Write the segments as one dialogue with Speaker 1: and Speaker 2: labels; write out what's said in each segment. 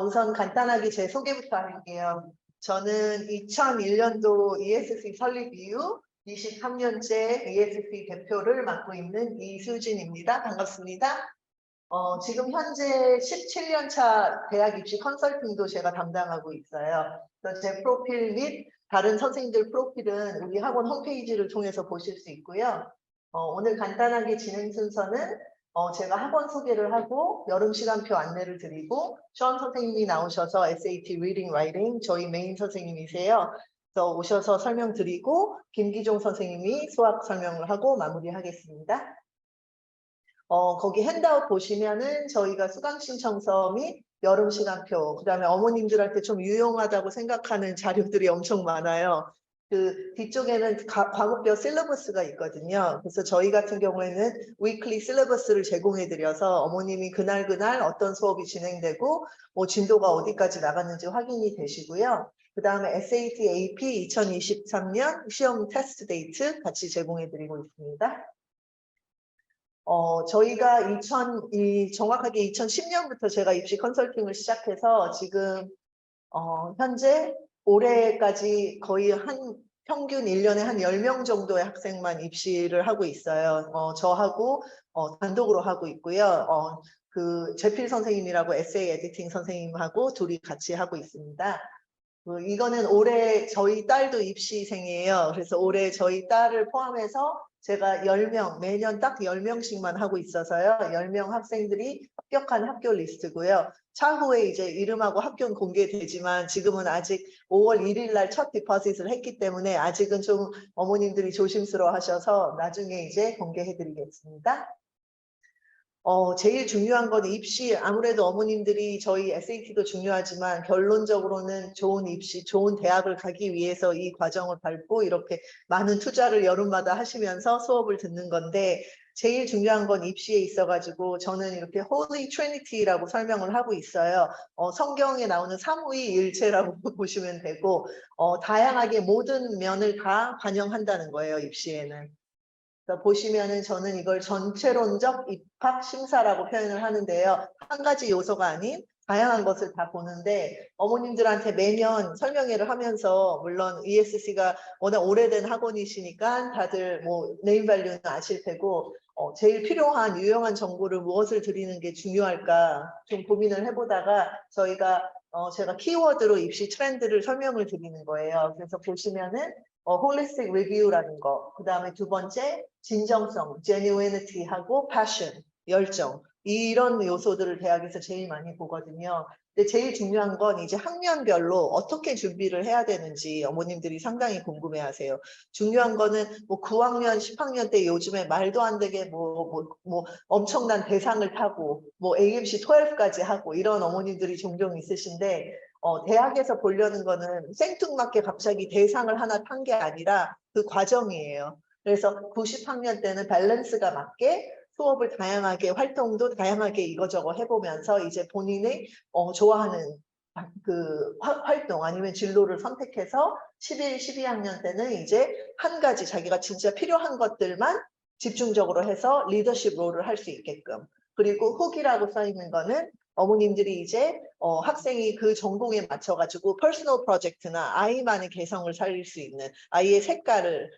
Speaker 1: 우선 간단하게 제 소개부터 할게요. 저는 2001년도 ESC 설립 이후 23년째 ESC 대표를 맡고 있는 이수진입니다. 반갑습니다. 지금 현재 17년 차 대학 입시 컨설팅도 제가 담당하고 있어요. 그래서 제 프로필 및 다른 선생님들 프로필은 우리 학원 홈페이지를 통해서 보실 수 있고요. 오늘 간단하게 진행 순서는 제가 학원 소개를 하고 여름 시간표 안내를 드리고 션 선생님이 나오셔서 SAT Reading Writing 저희 메인 선생님이세요. 그래서 오셔서 설명드리고 김기종 선생님이 수학 설명을 하고 마무리하겠습니다. 거기 핸드아웃 보시면은 저희가 수강 신청서 및 여름 시간표, 그다음에 어머님들한테 좀 유용하다고 생각하는 자료들이 엄청 많아요. 그 뒤쪽에는 과목별 실러버스가 있거든요. 그래서 저희 같은 경우에는 위클리 실러버스를 제공해 드려서 어머님이 그날 어떤 수업이 진행되고 뭐 진도가 어디까지 나갔는지 확인이 되시고요. 그다음에 SAT AP 2023년 시험 테스트 데이트 같이 제공해 드리고 있습니다. 저희가 정확하게 2010년부터 제가 입시 컨설팅을 시작해서 지금 현재 올해까지 거의 평균 1년에 한 10명 정도의 학생만 입시를 하고 있어요. 저하고 단독으로 하고 있고요. 그 제필 선생님이라고 에세이 에디팅 선생님하고 둘이 같이 하고 있습니다. 이거는 올해 저희 딸도 입시생이에요. 그래서 올해 저희 딸을 포함해서 제가 10명, 매년 딱 10명씩만 하고 있어서요. 10명 학생들이 합격한 학교 리스트고요. 차후에 이제 이름하고 학교는 공개되지만 지금은 아직 5월 1일 날 첫 디포짓을 했기 때문에 아직은 좀 어머님들이 조심스러워 하셔서 나중에 이제 공개해 드리겠습니다. 제일 중요한 건 입시, 아무래도 어머님들이 저희 SAT도 중요하지만 결론적으로는 좋은 입시, 좋은 대학을 가기 위해서 이 과정을 밟고 이렇게 많은 투자를 여름마다 하시면서 수업을 듣는 건데 제일 중요한 건 입시에 있어가지고 저는 이렇게 Holy Trinity라고 설명을 하고 있어요. 성경에 나오는 삼위 일체라고 보시면 되고 다양하게 모든 면을 다 반영한다는 거예요, 입시에는. 보시면은 저는 이걸 전체론적 입학 심사라고 표현을 하는데요. 한 가지 요소가 아닌 다양한 것을 다 보는데 어머님들한테 매년 설명회를 하면서 물론 ESC가 워낙 오래된 학원이시니까 다들 뭐 네임밸류는 아실 테고 제일 필요한 유용한 정보를 무엇을 드리는 게 중요할까 좀 고민을 해보다가 저희가 제가 키워드로 입시 트렌드를 설명을 드리는 거예요. 그래서 보시면은 홀리스틱 리뷰라는 거, 그 다음에 두 번째 진정성, genuinity하고 passion, 열정 이런 요소들을 대학에서 제일 많이 보거든요. 근데 제일 중요한 건 이제 학년별로 어떻게 준비를 해야 되는지 어머님들이 상당히 궁금해하세요. 중요한 거는 뭐 9학년, 10학년 때 요즘에 말도 안 되게 뭐 엄청난 대상을 타고 뭐 AMC 12까지 하고 이런 어머님들이 종종 있으신데 대학에서 보려는 거는 생뚱맞게 갑자기 대상을 하나 탄 게 아니라 그 과정이에요. 그래서 90학년 때는 밸런스가 맞게 수업을 다양하게 활동도 다양하게 이거저거 해보면서 이제 본인이 좋아하는 그 활동 아니면 진로를 선택해서 11, 12학년 때는 이제 한 가지 자기가 진짜 필요한 것들만 집중적으로 해서 리더십 롤을 할 수 있게끔 그리고 훅이라고 써 있는 거는 어머님들이 이제 학생이 그 전공에 맞춰가지고 퍼스널 프로젝트나 아이만의 개성을 살릴 수 있는 아이의 색깔을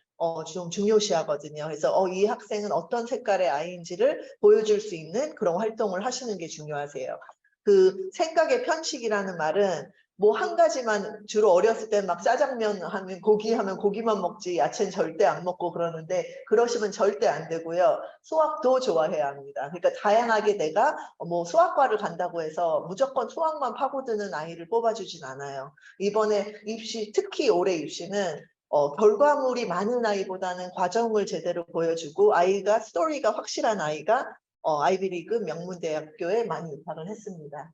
Speaker 1: 좀 중요시하거든요. 그래서 이 학생은 어떤 색깔의 아이인지를 보여줄 수 있는 그런 활동을 하시는 게 중요하세요. 그 생각의 편식이라는 말은 뭐 한 가지만 주로 어렸을 때 막 짜장면 하면 고기만 먹지 야채는 절대 안 먹고 그러는데 그러시면 절대 안 되고요. 수학도 좋아해야 합니다. 그러니까 다양하게 내가 뭐 수학과를 간다고 해서 무조건 수학만 파고드는 아이를 뽑아주진 않아요. 이번에 입시 특히 올해 입시는 결과물이 많은 아이보다는 과정을 제대로 보여주고 아이가 스토리가 확실한 아이가 아이비리그 명문대학교에 많이 입학을 했습니다.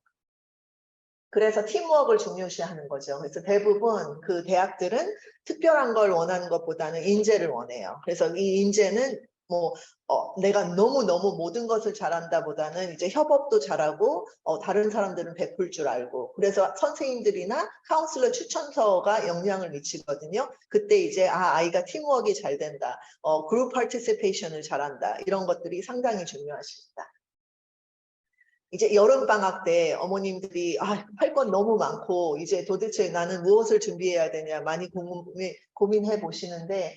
Speaker 1: 그래서 팀워크를 중요시하는 거죠. 그래서 대부분 그 대학들은 특별한 걸 원하는 것보다는 인재를 원해요. 그래서 이 인재는 뭐 내가 너무너무 모든 것을 잘한다 보다는 이제 협업도 잘하고 다른 사람들은 베풀 줄 알고, 그래서 선생님들이나 카운슬러 추천서가 영향을 미치거든요. 그때 이제 아이가 팀워크가 잘 된다, 그룹 파티시페이션을 잘한다, 이런 것들이 상당히 중요하십니다. 이제 여름방학 때 어머님들이 할 건 너무 많고 이제 도대체 나는 무엇을 준비해야 되냐 많이 고민해 보시는데,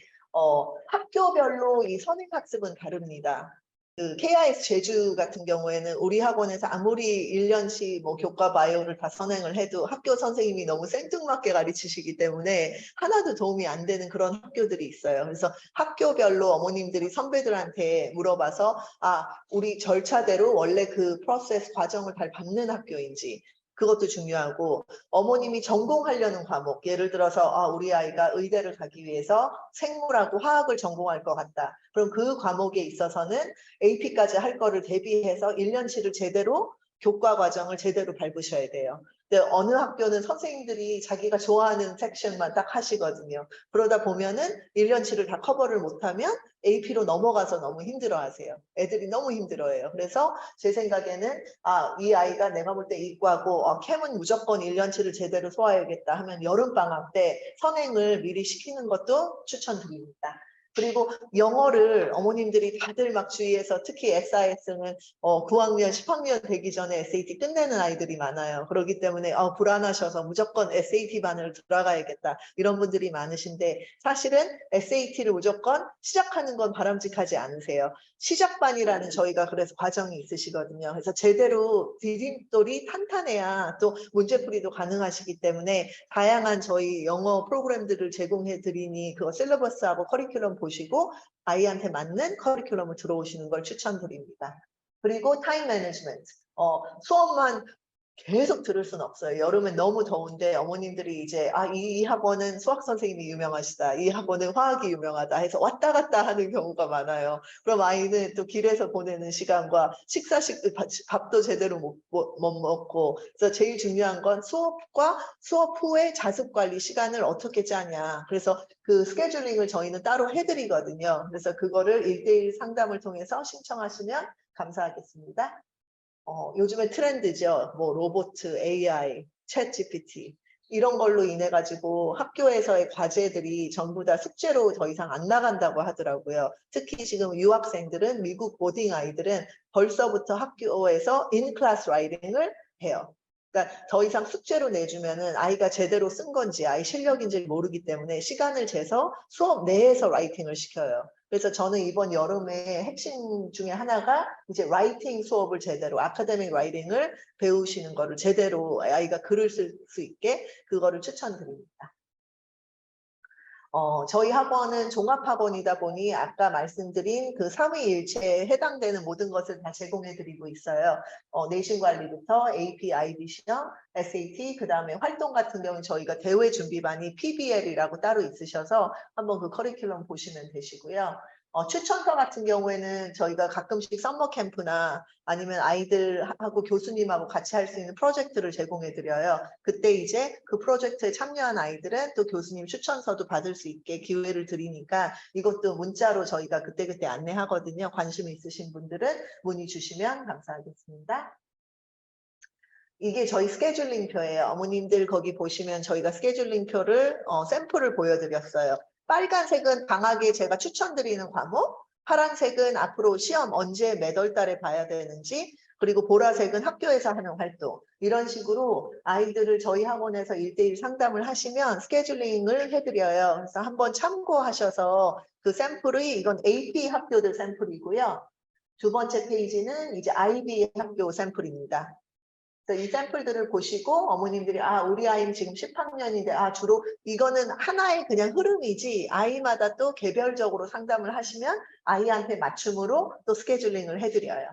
Speaker 1: 학교별로 이 선행학습은 다릅니다. 그 KIS 제주 같은 경우에는 우리 학원에서 아무리 1년치 뭐 교과 바이오를 다 선행을 해도 학교 선생님이 너무 생뚱맞게 가르치시기 때문에 하나도 도움이 안 되는 그런 학교들이 있어요. 그래서 학교별로 어머님들이 선배들한테 물어봐서 우리 절차대로 원래 그 프로세스 과정을 잘 밟는 학교인지, 그것도 중요하고, 어머님이 전공하려는 과목, 예를 들어서 우리 아이가 의대를 가기 위해서 생물하고 화학을 전공할 것 같다. 그럼 그 과목에 있어서는 AP까지 할 거를 대비해서 1년치를 제대로, 교과 과정을 제대로 밟으셔야 돼요. 근데 어느 학교는 선생님들이 자기가 좋아하는 섹션만 딱 하시거든요. 그러다 보면은 1년치를 다 커버를 못하면 AP로 넘어가서 너무 힘들어하세요. 애들이 너무 힘들어해요. 그래서 제 생각에는 이 아이가 내가 볼 때 이과고 캠은 무조건 1년치를 제대로 소화해야겠다 하면 여름방학 때 선행을 미리 시키는 것도 추천드립니다. 그리고 영어를 어머님들이 다들 막 주위에서, 특히 SIS는 9학년, 10학년 되기 전에 SAT 끝내는 아이들이 많아요. 그렇기 때문에 불안하셔서 무조건 SAT반을 들어가야겠다, 이런 분들이 많으신데, 사실은 SAT를 무조건 시작하는 건 바람직하지 않으세요. 시작반이라는 저희가 그래서 과정이 있으시거든요. 그래서 제대로 디딤돌이 탄탄해야 또 문제풀이도 가능하시기 때문에 다양한 저희 영어 프로그램들을 제공해 드리니 그거 셀러버스하고 커리큘럼 보시고 아이한테 맞는 커리큘럼을 들어오시는 걸 추천드립니다. 그리고 타임 매니지먼트. 수업만 계속 들을 수는 없어요. 여름엔 너무 더운데 어머님들이 이제 이 학원은 수학 선생님이 유명하시다, 이 학원은 화학이 유명하다 해서 왔다 갔다 하는 경우가 많아요. 그럼 아이는 또 길에서 보내는 시간과 밥도 제대로 못 먹고, 그래서 제일 중요한 건 수업과 수업 후에 자습 관리 시간을 어떻게 짜냐. 그래서 그 스케줄링을 저희는 따로 해드리거든요. 그래서 그거를 1:1 상담을 통해서 신청하시면 감사하겠습니다. 요즘에 트렌드죠. 뭐 로봇, AI, 챗 GPT 이런 걸로 인해 가지고 학교에서의 과제들이 전부 다 숙제로 더 이상 안 나간다고 하더라고요. 특히 지금 유학생들은, 미국 보딩 아이들은 벌써부터 학교에서 인클래스 라이팅을 해요. 그러니까 더 이상 숙제로 내주면은 아이가 제대로 쓴 건지 아이 실력인지 모르기 때문에 시간을 재서 수업 내에서 라이팅을 시켜요. 그래서 저는 이번 여름에 핵심 중에 하나가 이제 라이팅 수업을 제대로, 아카데믹 라이팅을 배우시는 거를 제대로 아이가 글을 쓸 수 있게 그거를 추천드립니다. 저희 학원은 종합학원이다 보니 아까 말씀드린 그 삼위일체에 해당되는 모든 것을 다 제공해 드리고 있어요. 내신 관리부터 AP, IB 시험, SAT, 그 다음에 활동 같은 경우는 저희가 대회 준비반이 PBL이라고 따로 있으셔서 한번 그 커리큘럼 보시면 되시고요. 추천서 같은 경우에는 저희가 가끔씩 썸머 캠프나 아니면 아이들하고 교수님하고 같이 할 수 있는 프로젝트를 제공해 드려요. 그때 이제 그 프로젝트에 참여한 아이들은 또 교수님 추천서도 받을 수 있게 기회를 드리니까 이것도 문자로 저희가 그때그때 안내하거든요. 관심 있으신 분들은 문의 주시면 감사하겠습니다. 이게 저희 스케줄링 표예요. 어머님들 거기 보시면 저희가 스케줄링 표를 샘플을 보여드렸어요. 빨간색은 방학에 제가 추천드리는 과목, 파란색은 앞으로 시험 언제 몇 월 달에 봐야 되는지, 그리고 보라색은 학교에서 하는 활동, 이런 식으로 아이들을 저희 학원에서 1:1 상담을 하시면 스케줄링을 해드려요. 그래서 한번 참고하셔서, 그 샘플이 이건 AP 학교들 샘플이고요. 두 번째 페이지는 이제 IB 학교 샘플입니다. 이 샘플들을 보시고 어머님들이 우리 아이는 지금 10학년인데 주로 이거는 하나의 그냥 흐름이지, 아이마다 또 개별적으로 상담을 하시면 아이한테 맞춤으로 또 스케줄링을 해드려요.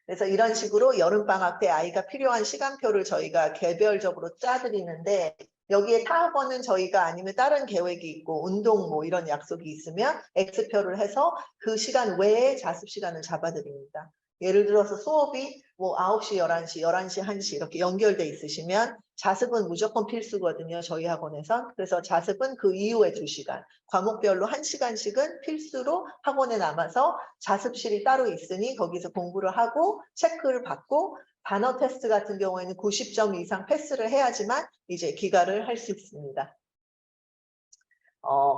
Speaker 1: 그래서 이런 식으로 여름방학 때 아이가 필요한 시간표를 저희가 개별적으로 짜드리는데, 여기에 타 학원은 저희가 아니면 다른 계획이 있고 운동 뭐 이런 약속이 있으면 X표를 해서 그 시간 외에 자습 시간을 잡아드립니다. 예를 들어서 수업이 뭐 9시, 11시, 11시, 1시 이렇게 연결돼 있으시면 자습은 무조건 필수거든요. 저희 학원에선. 그래서 자습은 그 이후에 2시간, 과목별로 1시간씩은 필수로 학원에 남아서 자습실이 따로 있으니 거기서 공부를 하고 체크를 받고 단어 테스트 같은 경우에는 90점 이상 패스를 해야지만 이제 기가를 할 수 있습니다.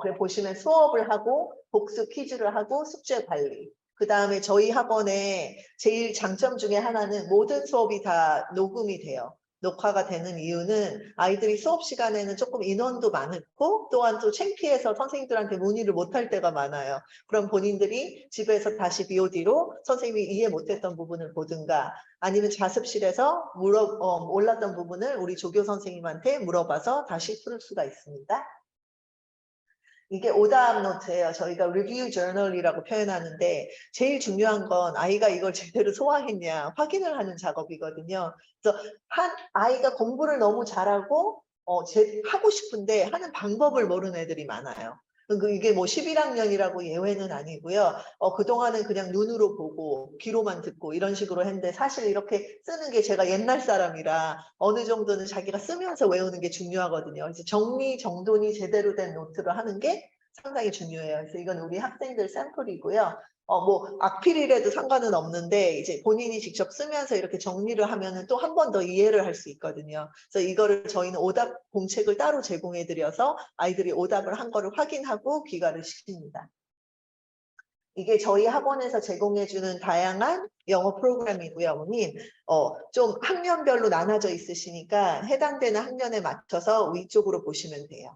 Speaker 1: 그래 보시면 수업을 하고 복습 퀴즈를 하고 숙제 관리. 그 다음에 저희 학원의 제일 장점 중에 하나는 모든 수업이 다 녹음이 돼요. 녹화가 되는 이유는 아이들이 수업 시간에는 조금 인원도 많고 또한 또 창피해서 선생님들한테 문의를 못할 때가 많아요. 그럼 본인들이 집에서 다시 BOD로 선생님이 이해 못했던 부분을 보든가 아니면 자습실에서 몰랐던 부분을 우리 조교 선생님한테 물어봐서 다시 풀 수가 있습니다. 이게 오답 노트예요. 저희가 리뷰 저널이라고 표현하는데 제일 중요한 건 아이가 이걸 제대로 소화했냐 확인을 하는 작업이거든요. 그래서 한 아이가 공부를 너무 잘하고 하고 싶은데 하는 방법을 모르는 애들이 많아요. 이게 뭐 11학년이라고 예외는 아니고요. 그동안은 그냥 눈으로 보고 귀로만 듣고 이런 식으로 했는데 사실 이렇게 쓰는 게 제가 옛날 사람이라 어느 정도는 자기가 쓰면서 외우는 게 중요하거든요. 그래서 정리정돈이 제대로 된 노트를 하는 게 상당히 중요해요. 그래서 이건 우리 학생들 샘플이고요. 뭐 악필이라도 상관은 없는데 이제 본인이 직접 쓰면서 이렇게 정리를 하면은 또 한 번 더 이해를 할 수 있거든요. 그래서 이거를 저희는 오답 공책을 따로 제공해 드려서 아이들이 오답을 한 거를 확인하고 귀가를 시킵니다. 이게 저희 학원에서 제공해 주는 다양한 영어 프로그램이고요, 어머님. 좀 학년별로 나눠져 있으시니까 해당되는 학년에 맞춰서 위쪽으로 보시면 돼요.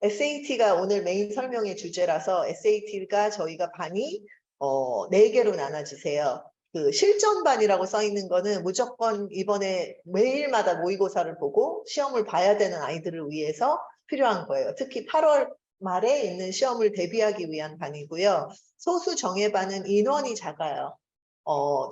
Speaker 1: SAT가 오늘 메인 설명의 주제라서 SAT가 저희가 반이 4개로 나눠지세요. 그 실전반이라고 써 있는 거는 무조건 이번에 매일마다 모의고사를 보고 시험을 봐야 되는 아이들을 위해서 필요한 거예요. 특히 8월 말에 있는 시험을 대비하기 위한 반이고요. 소수 정예반은 인원이 작아요.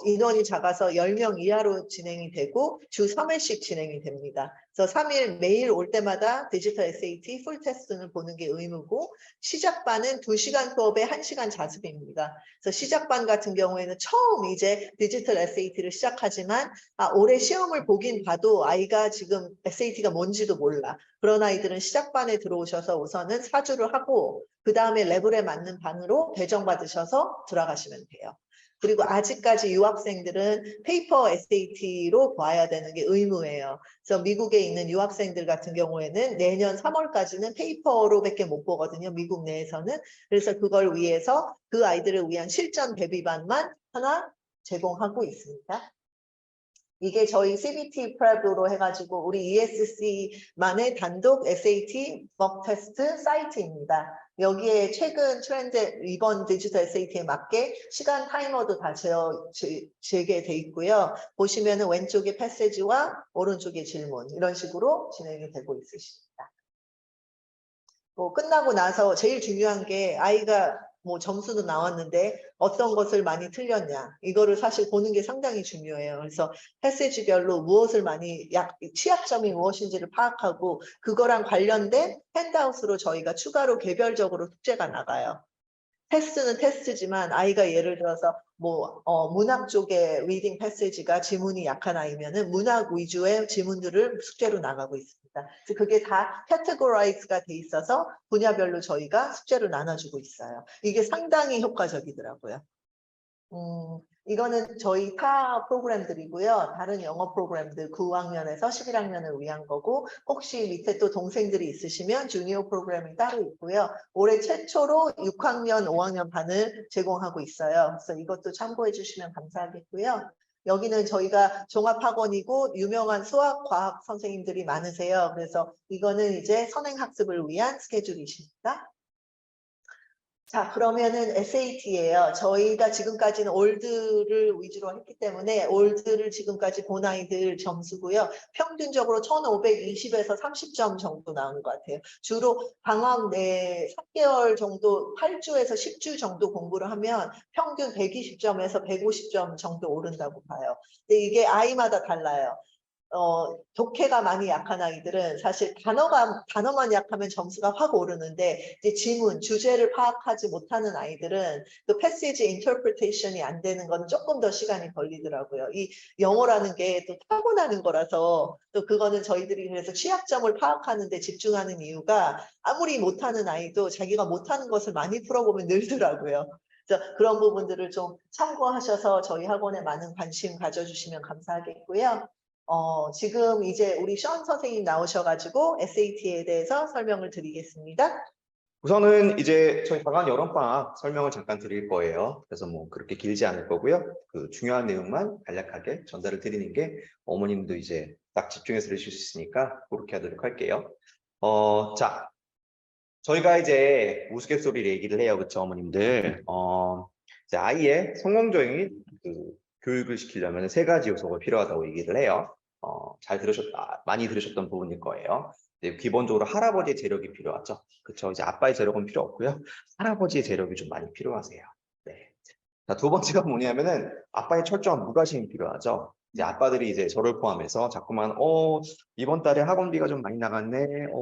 Speaker 1: 인원이 작아서 10명 이하로 진행이 되고 주 3회씩 진행이 됩니다. 그래서 3일 매일 올 때마다 디지털 SAT 풀 테스트를 보는 게 의무고 시작반은 2시간 수업에 1시간 자습입니다. 그래서 시작반 같은 경우에는 처음 이제 디지털 SAT를 시작하지만 올해 시험을 보긴 봐도 아이가 지금 SAT가 뭔지도 몰라. 그런 아이들은 시작반에 들어오셔서 우선은 사주를 하고 그 다음에 레벨에 맞는 반으로 배정받으셔서 들어가시면 돼요. 그리고 아직까지 유학생들은 페이퍼 SAT로 봐야 되는 게 의무예요. 그래서 미국에 있는 유학생들 같은 경우에는 내년 3월까지는 페이퍼로밖에 못 보거든요. 미국 내에서는. 그래서 그걸 위해서 그 아이들을 위한 실전 대비반만 하나 제공하고 있습니다. 이게 저희 CBT 프랩으로 해가지고 우리 ESC만의 단독 SAT 먹 테스트 사이트입니다. 여기에 최근 트렌드 이번 디지털 SAT에 맞게 시간 타이머도 다 재개돼 있고요. 보시면은 왼쪽에 패시지와 오른쪽에 질문 이런 식으로 진행이 되고 있으십니다. 끝나고 나서 제일 중요한 게 아이가 뭐 점수도 나왔는데 어떤 것을 많이 틀렸냐 이거를 사실 보는 게 상당히 중요해요. 그래서 패시지별로 무엇을 많이 취약점이 무엇인지를 파악하고 그거랑 관련된 핸드아웃으로 저희가 추가로 개별적으로 숙제가 나가요. 테스트는 테스트지만 아이가 예를 들어서 뭐 문학 쪽에 리딩 패시지가 지문이 약한 아이면은 문학 위주의 지문들을 숙제로 나가고 있습니다. 그래서 그게 다 캐테고라이즈가 돼 있어서 분야별로 저희가 숙제를 나눠주고 있어요. 이게 상당히 효과적이더라고요. 이거는 저희 타 프로그램들이고요. 다른 영어 프로그램들 9학년에서 11학년을 위한 거고 혹시 밑에 또 동생들이 있으시면 주니어 프로그램이 따로 있고요. 올해 최초로 6학년, 5학년 반을 제공하고 있어요. 그래서 이것도 참고해 주시면 감사하겠고요. 여기는 저희가 종합학원이고 유명한 수학, 과학 선생님들이 많으세요. 그래서 이거는 이제 선행학습을 위한 스케줄이십니다. 자, 그러면은 SAT예요. 저희가 지금까지는 올드를 위주로 했기 때문에 올드를 지금까지 본 아이들 점수고요. 평균적으로 1520에서 30점 정도 나오는 것 같아요. 주로 방학 내 3개월 정도, 8주에서 10주 정도 공부를 하면 평균 120점에서 150점 정도 오른다고 봐요. 근데 이게 아이마다 달라요. 독해가 많이 약한 아이들은 사실 단어만 약하면 점수가 확 오르는데 이제 지문, 주제를 파악하지 못하는 아이들은 그 패시지 인터프리테이션이 안 되는 건 조금 더 시간이 걸리더라고요. 이 영어라는 게 또 타고나는 거라서 또 그거는 저희들이 그래서 취약점을 파악하는 데 집중하는 이유가 아무리 못하는 아이도 자기가 못하는 것을 많이 풀어보면 늘더라고요. 그래서 그런 부분들을 좀 참고하셔서 저희 학원에 많은 관심 가져주시면 감사하겠고요. 지금 이제 우리 션 선생님 나오셔가지고 SAT에 대해서 설명을 드리겠습니다.
Speaker 2: 우선은 이제 저희 방학 여름방학 설명을 잠깐 드릴 거예요. 그래서 뭐 그렇게 길지 않을 거고요. 그 중요한 내용만 간략하게 전달을 드리는 게 어머님도 이제 딱 집중해서 들으실 수 있으니까 그렇게 하도록 할게요. 자, 저희가 이제 우스갯소리를 얘기를 해요. 그쵸, 어머님들. 이제 아이의 성공적인 그 교육을 시키려면 세 가지 요소가 필요하다고 얘기를 해요. 많이 들으셨던 부분일 거예요. 이제 기본적으로 할아버지의 재력이 필요하죠. 그쵸. 이제 아빠의 재력은 필요 없고요. 할아버지의 재력이 좀 많이 필요하세요. 네. 자, 두 번째가 뭐냐면은 아빠의 철저한 무관심이 필요하죠. 이제 아빠들이 이제 저를 포함해서 자꾸만 이번 달에 학원비가 좀 많이 나갔네.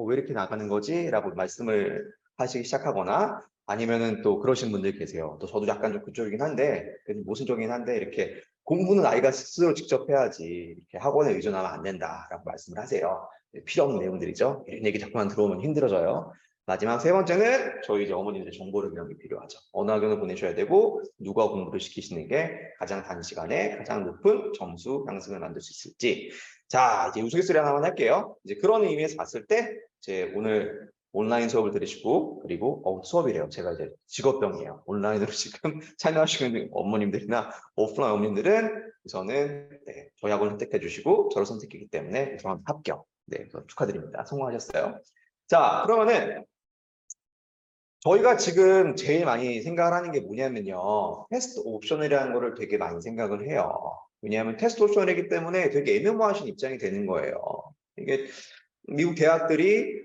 Speaker 2: 왜 이렇게 나가는 거지? 라고 말씀을 하시기 시작하거나 아니면은 또 그러신 분들 계세요. 또 저도 약간 좀 그쪽이긴 한데 모순적이긴 한데 이렇게 공부는 아이가 스스로 직접 해야지 이렇게 학원에 의존하면 안 된다라고 말씀을 하세요. 필요 없는 내용들이죠. 이런 얘기 자꾸만 들어오면 힘들어져요. 마지막 세 번째는 저희 이제 어머님들 정보를 이런 게 필요하죠. 어느 학원을 보내셔야 되고 누가 공부를 시키시는 게 가장 단시간에 가장 높은 점수 향상을 만들 수 있을지. 자, 이제 우스갯소리 하나만 할게요. 이제 그런 의미에서 봤을 때 이제 오늘 온라인 수업을 들으시고 그리고 수업이래요. 제가 이제 직업병이에요. 온라인으로 지금 참여하시는 어머님들이나 오프라인 어머님들은 우선은 네, 저희 학원을 선택해 주시고 저를 선택했기 때문에 우선 합격. 네, 축하드립니다. 성공하셨어요. 자, 그러면은 저희가 지금 제일 많이 생각을 하는 게 뭐냐면요. 테스트 옵션이라는 거를 되게 많이 생각을 해요. 왜냐하면 테스트 옵션이기 때문에 되게 애매모호하신 입장이 되는 거예요. 이게 미국 대학들이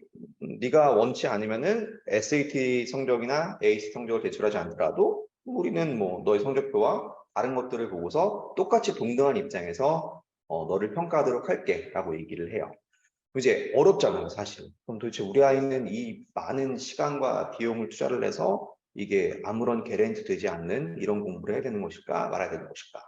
Speaker 2: 네가 원치 않으면은 SAT 성적이나 ACT 성적을 제출하지 않더라도 우리는 뭐 너의 성적표와 다른 것들을 보고서 똑같이 동등한 입장에서 너를 평가하도록 할게 라고 얘기를 해요. 이제 어렵잖아요, 사실. 그럼 도대체 우리 아이는 이 많은 시간과 비용을 투자를 해서 이게 아무런 개런티 되지 않는 이런 공부를 해야 되는 것일까 말아야 되는 것일까.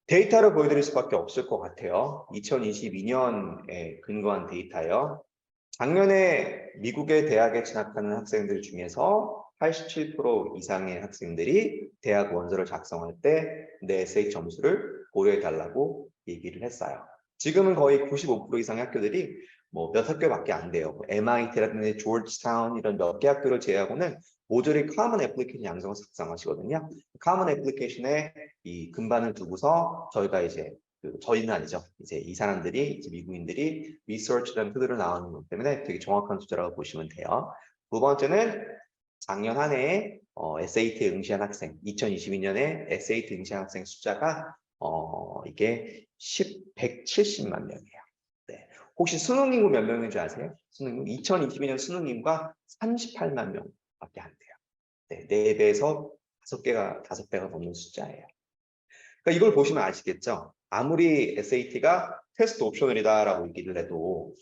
Speaker 2: 데이터를 보여드릴 수밖에 없을 것 같아요. 2022년에 근거한 데이터요. 작년에 미국의 대학에 진학하는 학생들 중에서 87% 이상의 학생들이 대학 원서를 작성할 때 내 에세이 점수를 고려해달라고 얘기를 했어요. 지금은 거의 95% 이상의 학교들이 뭐 몇 학교밖에 안 돼요. 뭐 MIT라든지 조지타운 이런 몇 개 학교를 제외하고는 모조리 커먼 애플리케이션 양성을 작성하시거든요. 커먼 애플리케이션에 이 근반을 두고서 저희가 이제 저희는 아니죠. 이제 이 사람들이 이제 미국인들이 리서치라는 표들을 나오는 것 때문에 되게 정확한 숫자라고 보시면 돼요. 두 번째는 작년 한 해에 SAT 응시한 학생, 2022년에 SAT 응시한 학생 숫자가 이게 170만 명이에요. 네. 혹시 수능 인구 몇 명인 줄 아세요? 수능 2022년 수능 인구가 38만 명밖에 안 돼요. 네, 4배에서 5배가 넘는 숫자예요. 그러니까 이걸 보시면 아시겠죠? 아무리 SAT가 테스트 옵셔널이다라고 얘기를 해도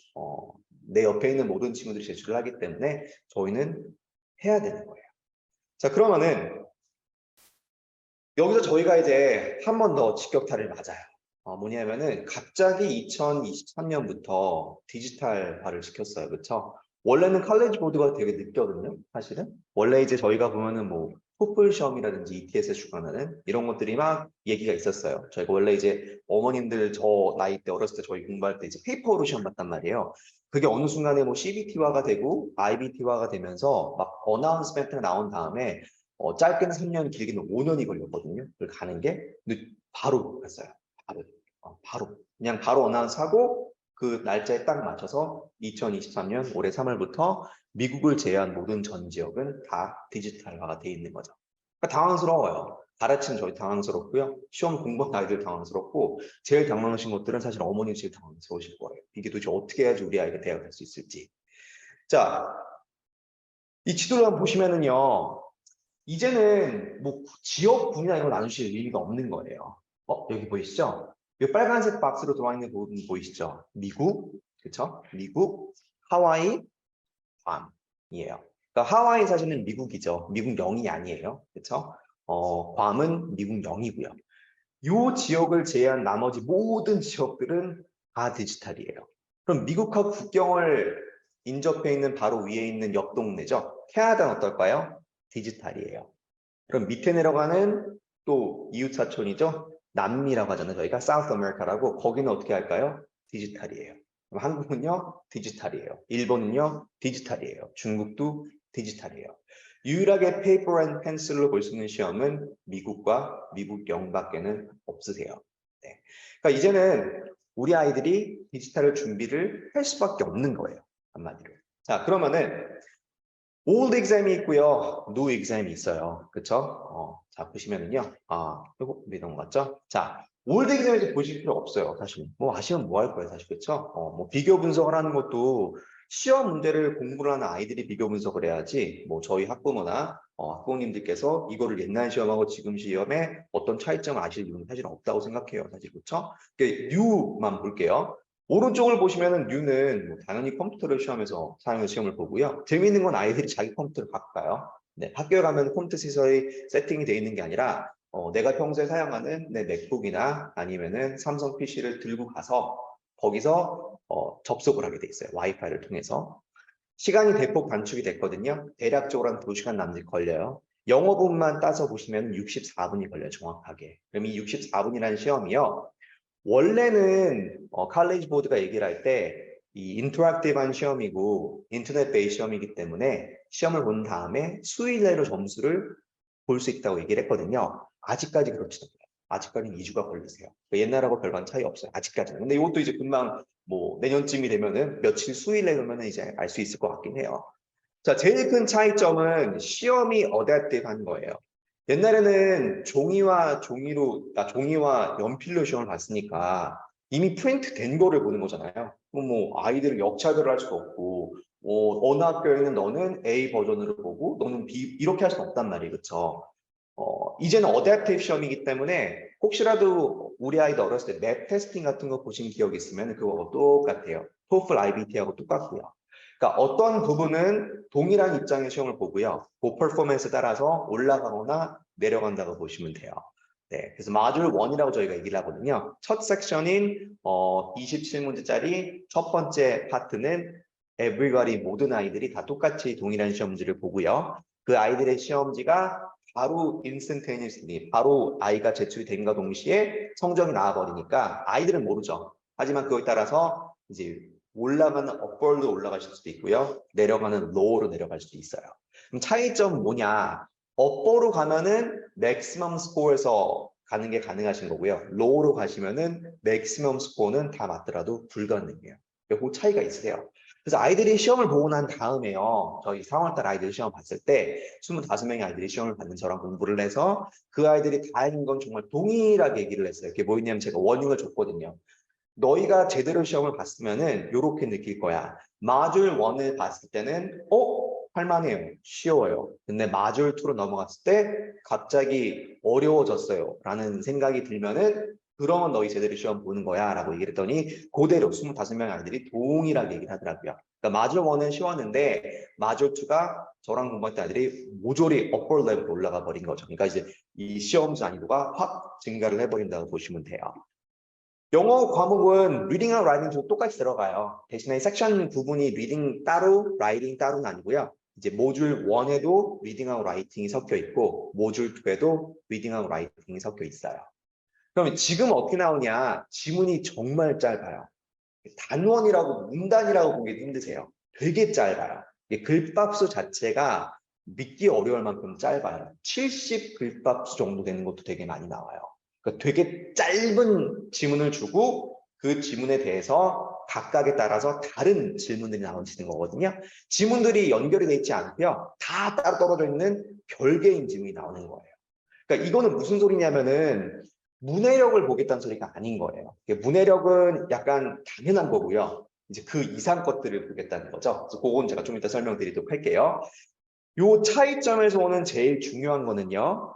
Speaker 2: 내 옆에 있는 모든 친구들이 제출을 하기 때문에 저희는 해야 되는 거예요. 자, 그러면은 여기서 저희가 이제 한 번 더 직격탄을 맞아요. 뭐냐면은 갑자기 2023년부터 디지털화를 시켰어요. 그렇죠? 원래는 칼리지 보드가 되게 늦거든요. 사실은. 원래 이제 저희가 보면은 뭐 토플 시험이라든지 ETS에 주관하는 이런 것들이 막 얘기가 있었어요. 저희가 원래 이제 어머님들 저 나이 때 어렸을 때 저희 공부할 때 이제 페이퍼로 시험 봤단 말이에요. 그게 어느 순간에 뭐 CBT화가 되고 IBT화가 되면서 막 어나운스멘트가 나온 다음에 짧게는 3년, 길게는 5년이 걸렸거든요. 그걸 가는 게. 근데 바로 갔어요. 바로. 그냥 바로 어나운스하고 그 날짜에 딱 맞춰서 2023년 올해 3월부터 미국을 제외한 모든 전 지역은 다 디지털화가 돼 있는 거죠. 그러니까 당황스러워요. 가르치는 저희 당황스럽고요. 시험 공부한 아이들 당황스럽고 제일 당황하신 것들은 사실 어머니 제일 당황스러우실 거예요. 이게 도대체 어떻게 해야지 우리 아이가 대학 갈 수 있을지. 자, 이 지도를 한번 보시면은요. 이제는 뭐 지역군이나 이런 거 나누실 의미가 없는 거예요. 여기 보이시죠? 이 빨간색 박스로 들어와 있는 부분 보이시죠? 미국, 그렇죠? 미국, 하와이, 괌이에요. 그러니까 하와이 사실은 미국이죠. 미국 영이 아니에요. 그렇죠? 괌은 미국 영이고요. 이 지역을 제외한 나머지 모든 지역들은 다 디지털이에요. 그럼 미국하고 국경을 인접해 있는 바로 위에 있는 옆 동네죠. 캐나다는 어떨까요? 디지털이에요. 그럼 밑에 내려가는 또 이웃 사촌이죠. 남미라고 하잖아요. 저희가 사우스 아메리카라고 거기는 어떻게 할까요? 디지털이에요. 그럼 한국은요? 디지털이에요. 일본은요? 디지털이에요. 중국도 디지털이에요. 유일하게 페이퍼 앤 펜슬로 볼 수 있는 시험은 미국과 미국 영밖에는 없으세요. 네. 그러니까 이제는 우리 아이들이 디지털 준비를 할 수밖에 없는 거예요. 한마디로. 자, 그러면은 old exam이 있고요. new exam이 있어요. 그쵸? 자, 보시면은요. 이거 미동 맞죠? 자, old exam 이제 보실 필요 없어요. 사실. 뭐 아시면 뭐 할 거예요. 사실. 그쵸? 뭐 비교 분석을 하는 것도 시험 문제를 공부를 하는 아이들이 비교 분석을 해야지 뭐 저희 학부모나 학부모님들께서 이거를 옛날 시험하고 지금 시험에 어떤 차이점을 아실 이유는 사실 없다고 생각해요. 사실. 그쵸? new만 볼게요. 오른쪽을 보시면은 뉴는 뭐 당연히 컴퓨터를 시험에서 사용해서 시험을 보고요. 재미있는 건 아이들이 자기 컴퓨터를 갖고 가요. 네, 학교에 가면 컴퓨터 시설이 세팅이 되어 있는 게 아니라 내가 평소에 사용하는 내 맥북이나 아니면은 삼성 PC를 들고 가서 거기서 접속을 하게 돼 있어요. 와이파이를 통해서. 시간이 대폭 단축이 됐거든요. 대략적으로 한 2시간 남짓 걸려요. 영어 부분만 따서 보시면 64분이 걸려요. 정확하게. 그럼 이 64분이라는 시험이요. 원래는 칼리지 보드가 얘기를 할 때 이 인터랙티브한 시험이고 인터넷 베이스 시험이기 때문에 시험을 본 다음에 수일 내로 점수를 볼 수 있다고 얘기를 했거든요. 아직까지 그렇지도 않아요. 아직까지는 2주가 걸리세요. 그러니까 옛날하고 별반 차이 없어요. 아직까지는. 근데 이것도 이제 금방 뭐 내년쯤이 되면은 며칠 수일 내로면은 이제 알 수 있을 것 같긴 해요. 자, 제일 큰 차이점은 시험이 어댑티브한 거예요. 옛날에는 종이와 연필로 시험을 봤으니까 이미 프린트 된 거를 보는 거잖아요. 그럼 뭐 아이들을 역차별을 할 수도 없고, 어느 학교에는 너는 A 버전으로 보고 너는 B 이렇게 할 수는 없단 말이에요. 그렇죠? 이제는 어댑티브 시험이기 때문에 혹시라도 우리 아이들 어렸을 때 맵 테스팅 같은 거 보신 기억이 있으면 그거 똑같아요. 토플 IBT하고 똑같고요. 그러니까 어떤 부분은 동일한 입장의 시험을 보고요. 그 퍼포먼스에 따라서 올라가거나 내려간다고 보시면 돼요. 네, 그래서 마듈 1이라고 저희가 얘기를 하거든요. 첫 섹션인 27문제짜리 첫 번째 파트는 everybody 모든 아이들이 다 똑같이 동일한 시험지를 보고요. 그 아이들의 시험지가 바로 instantaneously, 바로 아이가 제출이 된과 동시에 성적이 나와버리니까 아이들은 모르죠. 하지만 그거에 따라서 이제 올라가는 upward로 올라가실 수도 있고요. 내려가는 low로 내려갈 수도 있어요. 그럼 차이점은 뭐냐? up로 가면은 maximum score에서 가는 게 가능하신 거고요. low로 가시면은 maximum score는 다 맞더라도 불가능해요. 그 차이가 있으세요. 그래서 아이들이 시험을 보고 난 다음에요. 저희 4월달 아이들 시험 봤을 때 25명의 아이들이 시험을 받는 저랑 공부를 해서 그 아이들이 다행인 건 정말 동일하게 얘기를 했어요. 그게 뭐였냐면 제가 워닝을 줬거든요. 너희가 제대로 시험을 봤으면은 이렇게 느낄 거야. 마듈 1을 봤을 때는 할만해요. 쉬워요. 근데 마듈 2로 넘어갔을 때 갑자기 어려워졌어요. 라는 생각이 들면은 그러면 너희 제대로 시험 보는 거야. 라고 얘기를 했더니 그대로 25명의 아이들이 동일하게 얘기를 하더라고요. 그러니까 마듈 1은 쉬웠는데 마듈 2가 저랑 공부했던 아이들이 모조리 upper level로 올라가 버린 거죠. 그러니까 이제 이 시험 난이도가 확 증가를 해버린다고 보시면 돼요. 영어 과목은 reading하고 writing 똑같이 들어가요. 대신에 섹션 부분이 reading 따로, writing 따로는 아니고요. 이제 모듈 1에도 reading하고 writing이 섞여 있고 모듈 2에도 reading하고 writing이 섞여 있어요. 그러면 지금 어떻게 나오냐? 지문이 정말 짧아요. 단원이라고 문단이라고 보기 힘드세요. 되게 짧아요. 글밥수 자체가 믿기 어려울 만큼 짧아요. 70 글밥수 정도 되는 것도 되게 많이 나와요. 그러니까 되게 짧은 지문을 주고 그 지문에 대해서 각각에 따라서 다른 질문들이 나오시는 거거든요. 지문들이 연결이 되어 있지 않고요. 다 따로 떨어져 있는 별개인 지문이 나오는 거예요. 그러니까 이거는 무슨 소리냐면은 문해력을 보겠다는 소리가 아닌 거예요. 문해력은 약간 당연한 거고요. 이제 그 이상 것들을 보겠다는 거죠. 그래서 그건 제가 좀 이따 설명드리도록 할게요. 요 차이점에서 오는 제일 중요한 거는요.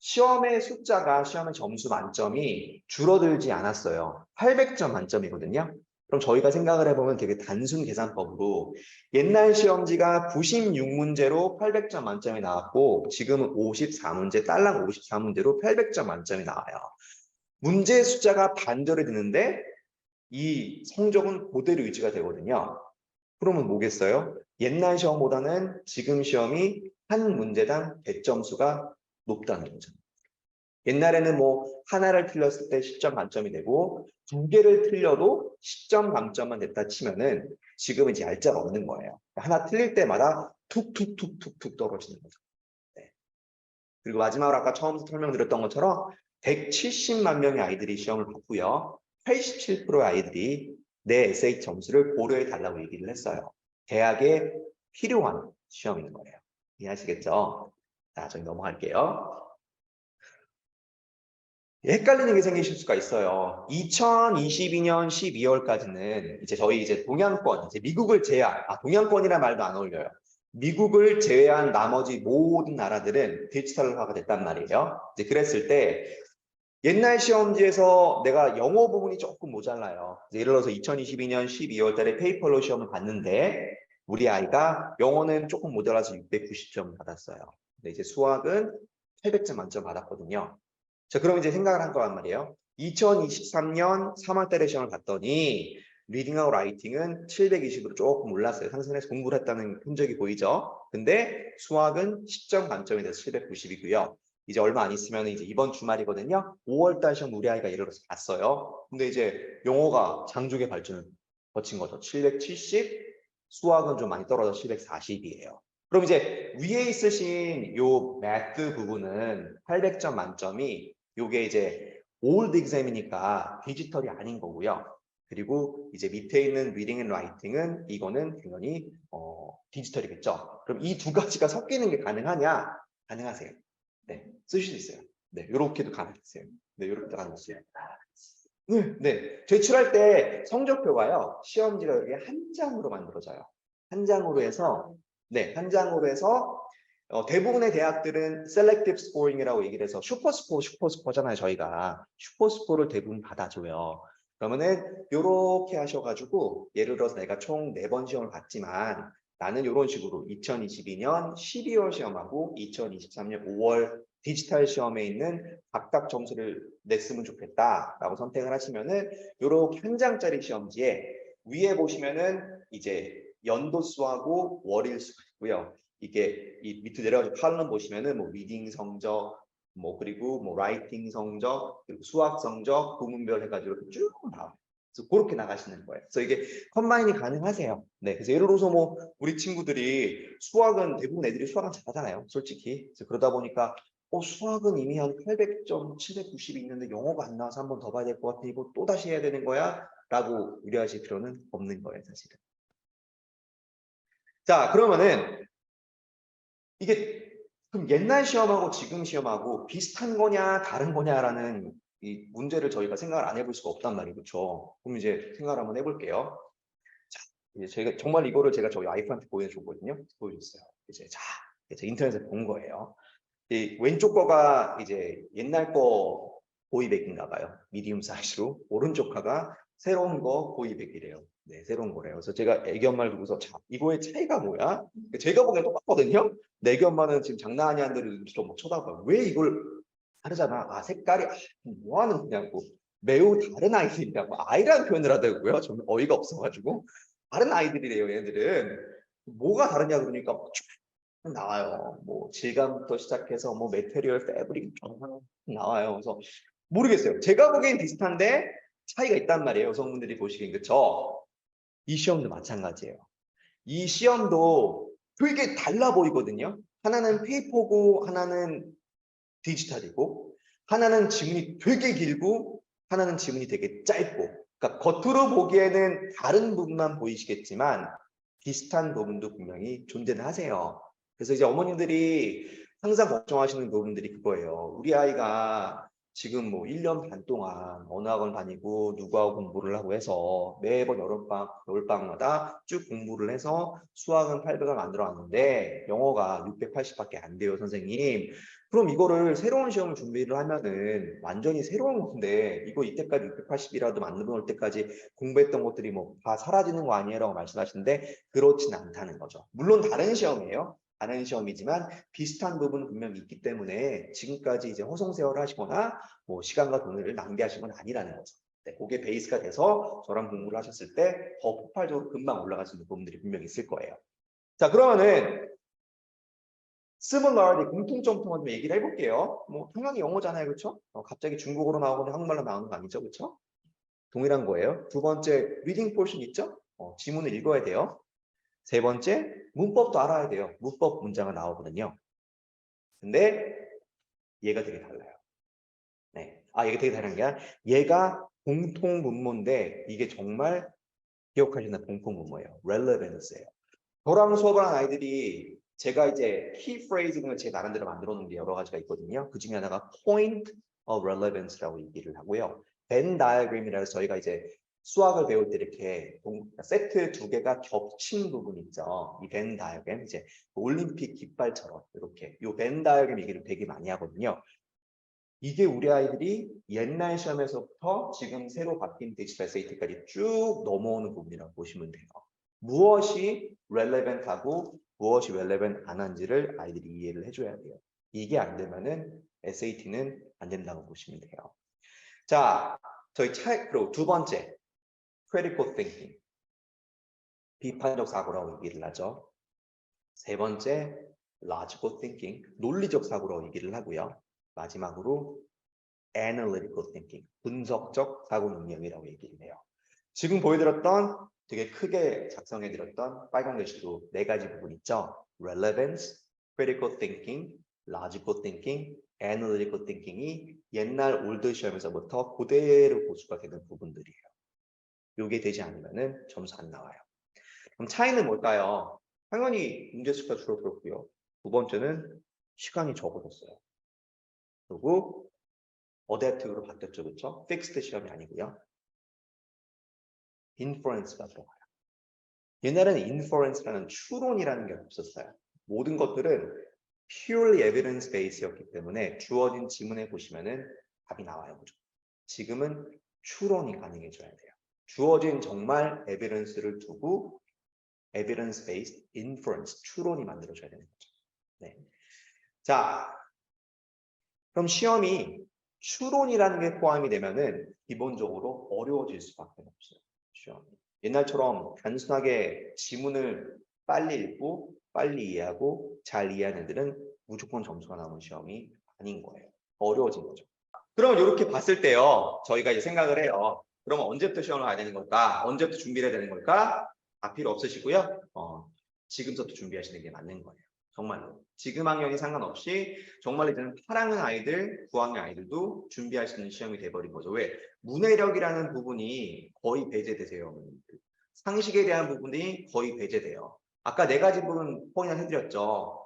Speaker 2: 시험의 숫자가 시험의 점수 만점이 줄어들지 않았어요. 800점 만점이거든요. 그럼 저희가 생각을 해보면 되게 단순 계산법으로 옛날 시험지가 96문제로 800점 만점이 나왔고 지금은 54문제, 딸랑 54문제로 800점 만점이 나와요. 문제 숫자가 반절이 되는데 이 성적은 그대로 유지가 되거든요. 그러면 뭐겠어요? 옛날 시험보다는 지금 시험이 한 문제당 개점수가 높다는 거죠. 옛날에는 뭐 하나를 틀렸을 때 10점 만점이 되고 두 개를 틀려도 10점 만점만 됐다 치면은 지금은 이제 얄짤 없는 거예요. 하나 틀릴 때마다 툭툭툭툭툭 떨어지는 거죠. 네. 그리고 마지막으로 아까 처음 설명드렸던 것처럼 170만 명의 아이들이 시험을 봤고요. 87%의 아이들이 내 에세이 점수를 고려해 달라고 얘기를 했어요. 대학에 필요한 시험인 거예요. 이해하시겠죠? 자, 저희 넘어갈게요. 헷갈리는 게 생기실 수가 있어요. 2022년 12월까지는 이제 저희 이제 동양권, 이제 미국을 제외한, 동양권이란 말도 안 어울려요. 미국을 제외한 나머지 모든 나라들은 디지털화가 됐단 말이에요. 이제 그랬을 때 옛날 시험지에서 내가 영어 부분이 조금 모자라요. 예를 들어서 2022년 12월 달에 페이퍼로 시험을 봤는데 우리 아이가 영어는 조금 모자라서 690점 받았어요. 근데 이제 수학은 800점 만점 받았거든요. 자, 그럼 이제 생각을 한 거란 말이에요. 2023년 3월 달에 시험을 봤더니 리딩하고 라이팅은 720으로 조금 올랐어요. 상승해서 공부를 했다는 흔적이 보이죠? 근데 수학은 10점 만점이 돼서 790이고요. 이제 얼마 안 있으면 이제 이번 주말이거든요. 5월 달 시험 우리 아이가 예를 들어서 봤어요. 근데 이제 영어가 장족의 발전을 거친 거죠. 770, 수학은 좀 많이 떨어져 740이에요. 그럼 이제 위에 있으신 요 매트 부분은 800점 만점이 요게 이제 올드 exam이니까 디지털이 아닌 거고요. 그리고 이제 밑에 있는 리딩 앤 라이팅은 이거는 당연히 디지털이겠죠. 그럼 이 두 가지가 섞이는 게 가능하냐? 가능하세요. 네, 쓰실 수 있어요. 네, 요렇게도 가능하세요. 네, 요렇게도 가능하세요. 네, 제출할 때 성적표가요. 시험지가 여기 한 장으로 만들어져요. 한 장으로 해서 네, 한 장으로 해서 대부분의 대학들은 selective scoring이라고 얘기를 해서 슈퍼스코어잖아요, 저희가. 슈퍼스코어를 대부분 받아줘요. 그러면은 요렇게 하셔가지고 예를 들어서 내가 총 4번 시험을 봤지만 나는 이런 식으로 2022년 12월 시험하고 2023년 5월 디지털 시험에 있는 각각 점수를 냈으면 좋겠다라고 선택을 하시면은 요렇게 한 장짜리 시험지에 위에 보시면은 이제 연도수하고 월일수가 있고요. 이게 이 밑으로 내려가서 칼럼 보시면은 뭐 리딩 성적, 뭐 그리고 뭐 라이팅 성적, 그리고 수학 성적, 부문별 해가지고 쭉 나와요. 그래서 그렇게 나가시는 거예요. 그래서 이게 컴바인이 가능하세요. 네, 그래서 예를 들어서 뭐 우리 친구들이 수학은 대부분 애들이 수학은 잘하잖아요, 솔직히. 그래서 그러다 보니까 수학은 이미 한 800점, 790이 있는데 영어가 안 나와서 한 번 더 봐야 될 것 같아. 이거 또 다시 해야 되는 거야? 라고 우려하실 필요는 없는 거예요, 사실은. 자, 그러면은 이게 그럼 옛날 시험하고 지금 시험하고 비슷한 거냐 다른 거냐라는 이 문제를 저희가 생각을 안 해볼 수가 없단 말이에요. 그렇죠? 그럼 이제 생각을 한번 해볼게요. 자, 이제 제가 정말 이거를 제가 저희 와이프한테 보여줬거든요. 보여줬어요. 이제 인터넷에 본 거예요. 이 왼쪽 거가 이제 옛날 거 고이백인가 봐요. 미디움 사이즈로. 오른쪽 거가 새로운 거 고이백이래요. 네, 새로운 거래요. 그래서 제가 애기 엄마를 두고서 자, 이거의 차이가 뭐야? 제가 보기엔 똑같거든요. 내 애기 엄마는 지금 장난 아니한 데를 좀 쳐다봐요. 왜 이걸 다르잖아. 색깔이 뭐 하는 거냐고. 매우 다른 아이들이라고 아이라는 표현을 하더라고요. 좀 어이가 없어가지고. 다른 아이들이래요, 얘들은. 뭐가 다르냐 그러니까 나와요. 뭐 질감부터 시작해서 뭐 메테리얼, 패브릭 나와요. 그래서 모르겠어요. 제가 보기엔 비슷한데 차이가 있단 말이에요. 여성분들이 보시기엔. 그쵸? 이 시험도 마찬가지예요. 이 시험도 되게 달라 보이거든요. 하나는 페이퍼고 하나는 디지털이고 하나는 지문이 되게 길고 하나는 지문이 되게 짧고, 그러니까 겉으로 보기에는 다른 부분만 보이시겠지만 비슷한 부분도 분명히 존재는 하세요. 그래서 이제 어머님들이 항상 걱정하시는 부분들이 그거예요. 우리 아이가 지금 뭐 1년 반 동안 어느 학원 다니고 누구하고 공부를 하고 해서 매번 여름방학, 겨울방학마다 쭉 공부를 해서 수학은 800을 만들어 왔는데 영어가 680밖에 안 돼요, 선생님. 그럼 이거를 새로운 시험을 준비를 하면은 완전히 새로운 건데 이거 이때까지 680이라도 만들어 놓을 때까지 공부했던 것들이 뭐 다 사라지는 거 아니에요? 라고 말씀하시는데 그렇진 않다는 거죠. 물론 다른 시험이에요. 다른 시험이지만 비슷한 부분은 분명히 있기 때문에 지금까지 이제 허송세월을 하시거나 뭐 시간과 돈을 낭비하신 건 아니라는 거죠. 네, 그게 베이스가 돼서 저랑 공부를 하셨을 때 더 폭발적으로 금방 올라갈 수 있는 부분들이 분명히 있을 거예요. 자, 그러면은 similarity, 공통점 좀 얘기를 해볼게요. 뭐 당연히 영어잖아요, 그렇죠? 갑자기 중국어로 나오거나 한국말로 나오는 거 아니죠, 그렇죠? 동일한 거예요. 두 번째, reading portion 있죠? 지문을 읽어야 돼요. 세 번째, 문법도 알아야 돼요. 문법 문자가 나오거든요. 근데 얘가 되게 달라요. 네. 얘가 되게 다른 게 아니라 얘가 공통 분모인데 이게 정말 기억하시는 공통 분모예요. relevance예요. 저랑 수업을 한 아이들이 제가 이제 key phrase를 제 나름대로 만들어 놓은 게 여러 가지가 있거든요. 그 중에 하나가 point of relevance라고 얘기를 하고요. Venn diagram이라고 해서 저희가 이제 수학을 배울 때 이렇게 세트 두 개가 겹친 부분 있죠. 이 Venn diagram, 이제 올림픽 깃발처럼 이렇게 이 Venn diagram 얘기를 되게 많이 하거든요. 이게 우리 아이들이 옛날 시험에서부터 지금 새로 바뀐 디지털 SAT까지 쭉 넘어오는 부분이라고 보시면 돼요. 무엇이 relevant하고 무엇이 relevant 안 한지를 아이들이 이해를 해줘야 돼요. 이게 안 되면은 SAT는 안 된다고 보시면 돼요. 자, 저희 그리고 두 번째, critical thinking. 비판적 사고라고 얘기를 하죠. 세 번째, logical thinking. 논리적 사고라고 얘기를 하고요. 마지막으로 analytical thinking, 분석적 사고 능력이라고 얘기를 해요. 지금 보여드렸던 되게 크게 작성해드렸던 빨간 글씨로 네 가지 부분 있죠. relevance, critical thinking, logical thinking, analytical thinking이 옛날 올드 시험에서부터 그대로 고수가 되는 부분들이에요. 이게 되지 않으면 점수 안 나와요. 그럼 차이는 뭘까요? 당연히 문제 수가 줄어들었고요. 두 번째는 시간이 적어졌어요. 그리고 어댑티브로 바뀌었죠, 그렇죠? 픽스드 시험이 아니고요. 인퍼런스가 들어가요. 옛날에는 인퍼런스라는 추론이라는 게 없었어요. 모든 것들은 purely evidence based였기 때문에 주어진 지문에 보시면은 답이 나와요, 그죠? 지금은 추론이 가능해져야 돼요. 주어진 정말 에비던스를 두고 evidence based inference, 추론이 만들어져야 되는 거죠. 네. 자, 그럼 시험이 추론이라는 게 포함이 되면은 기본적으로 어려워질 수밖에 없어요. 시험이. 옛날처럼 단순하게 지문을 빨리 읽고 빨리 이해하고 잘 이해하는 애들은 무조건 점수가 나오는 시험이 아닌 거예요. 어려워진 거죠. 그러면 이렇게 봤을 때요, 저희가 이제 생각을 해요. 그러면 언제부터 시험을 가야 되는 걸까? 언제부터 준비를 해야 되는 걸까? 다 필요 없으시고요. 지금부터 준비하시는 게 맞는 거예요. 정말로. 지금 학년이 상관없이 정말 이제는 8학년 아이들, 9학년 아이들도 준비할 수 있는 시험이 돼버린 거죠. 왜? 문해력이라는 부분이 거의 배제되세요. 상식에 대한 부분이 거의 배제돼요. 아까 네 가지 부분 포인트 해드렸죠.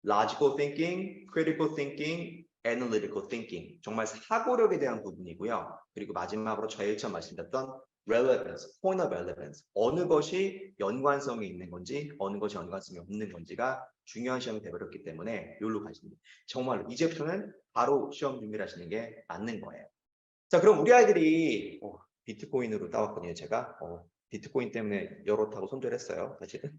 Speaker 2: Logical thinking, critical thinking, analytical thinking. 정말 사고력에 대한 부분이고요. 그리고 마지막으로 제일 처음 말씀드렸던 relevance, point of relevance. 어느 것이 연관성이 있는 건지, 어느 것이 연관성이 없는 건지가 중요한 시험이 되어버렸기 때문에 여기로 가시면 돼요. 정말로 이제부터는 바로 시험 준비를 하시는 게 맞는 거예요. 자, 그럼 우리 아이들이 비트코인으로 따왔거든요, 제가. 비트코인 때문에 여럿하고 손절했어요, 사실은.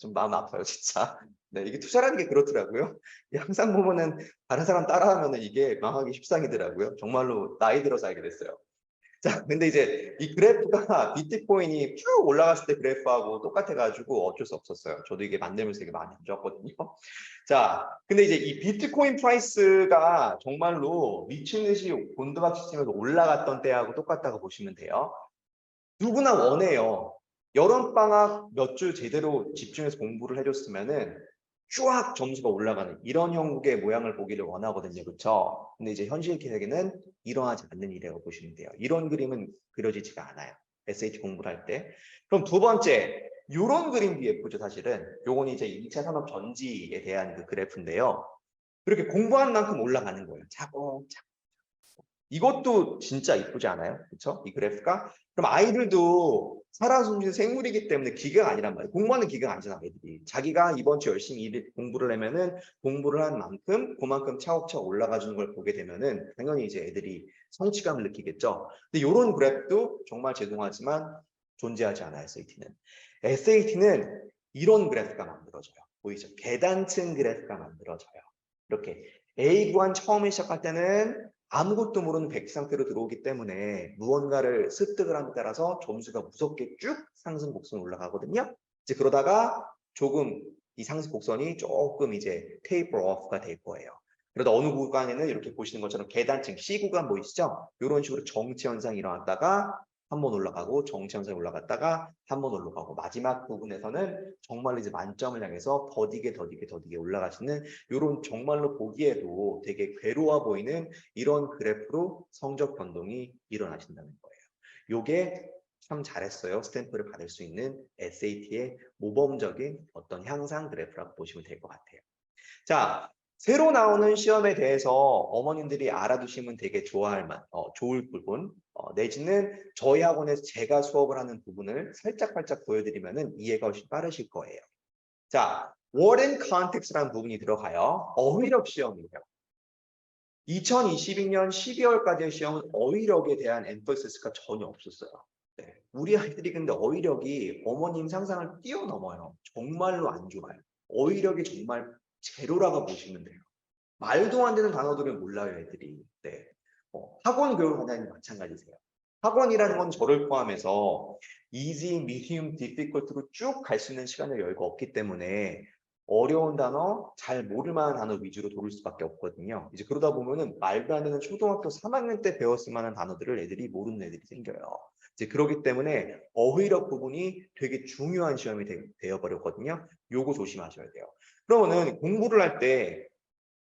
Speaker 2: 좀 마음 아파요, 진짜. 네, 이게 투자라는 게 그렇더라고요. 항상 보면은 다른 사람 따라하면은 이게 망하기 십상이더라고요. 정말로 나이 들어서 알게 됐어요. 자, 근데 이제 이 그래프가 비트코인이 쭉 올라갔을 때 그래프하고 똑같아가지고 어쩔 수 없었어요. 저도 이게 만들면서 되게 많이 안 좋았거든요. 자, 근데 이제 이 비트코인 프라이스가 정말로 미친 듯이 곤두박질 치면서 올라갔던 때하고 똑같다고 보시면 돼요. 누구나 원해요. 여름방학 몇 주 제대로 집중해서 공부를 해줬으면은 쫙 점수가 올라가는 이런 형국의 모양을 보기를 원하거든요. 그렇죠? 근데 이제 현실 세계는 일어나지 않는 일이라고 보시면 돼요. 이런 그림은 그려지지가 않아요. SAT 공부를 할 때. 그럼 두 번째, 이런 그림도 예쁘죠, 사실은. 요건 이제 2차 산업 전지에 대한 그 그래프인데요. 그렇게 공부한 만큼 올라가는 거예요. 차곡차곡. 이것도 진짜 이쁘지 않아요? 그렇죠? 이 그래프가. 그럼 아이들도 살아 숨쉬는 생물이기 때문에 기계가 아니란 말이에요. 공부하는 기계가 아니잖아, 애들이. 자기가 이번 주 열심히 공부를 하면은 공부를 한 만큼 그만큼 차곡차곡 올라가 주는 걸 보게 되면은 당연히 이제 애들이 성취감을 느끼겠죠. 근데 이런 그래프도 정말 죄송하지만 존재하지 않아요, SAT는. SAT는 이런 그래프가 만들어져요. 보이죠? 계단층 그래프가 만들어져요. 이렇게 A 구간 처음에 시작할 때는 아무것도 모르는 100 상태로 들어오기 때문에 무언가를 습득을 함에 따라서 점수가 무섭게 쭉 상승 곡선 올라가거든요. 이제 그러다가 조금 이 상승 곡선이 조금 이제 테이퍼 오프가 될 거예요. 그러다 어느 구간에는 이렇게 보시는 것처럼 계단층 C 구간 보이시죠? 이런 식으로 정체 현상이 일어났다가 한 번 올라가고 정체 현상이 올라갔다가 한 번 올라가고 마지막 부분에서는 정말 이제 만점을 향해서 더디게 올라가시는 이런 정말로 보기에도 되게 괴로워 보이는 이런 그래프로 성적 변동이 일어나신다는 거예요. 요게 참 잘했어요. 스탬프를 받을 수 있는 SAT의 모범적인 어떤 향상 그래프라고 보시면 될 것 같아요. 자, 새로 나오는 시험에 대해서 어머님들이 알아두시면 되게 좋을 부분, 내지는 저희 학원에서 제가 수업을 하는 부분을 살짝 보여드리면 이해가 훨씬 빠르실 거예요. 자, word and context라는 부분이 들어가요. 어휘력 시험이에요. 2022년 12월까지의 시험은 어휘력에 대한 엠퍼시스가 전혀 없었어요. 네. 우리 아이들이 근데 어휘력이 어머님 상상을 뛰어넘어요. 정말로 안 좋아요. 어휘력이 정말 제로라고 보시면 돼요. 말도 안 되는 단어들을 몰라요, 애들이. 네. 학원 교육 원장님 마찬가지세요. 학원이라는 건 저를 포함해서 easy, medium, difficult로 쭉 갈 수 있는 시간을 여유가 없기 때문에 어려운 단어, 잘 모를 만한 단어 위주로 돌을 수밖에 없거든요. 이제 그러다 보면은 말도 안 되는 초등학교 3학년 때 배웠을 만한 단어들을 애들이 모르는 애들이 생겨요. 이제 그렇기 때문에 어휘력 부분이 되게 중요한 시험이 되어버렸거든요. 요거 조심하셔야 돼요. 그러면은 공부를 할 때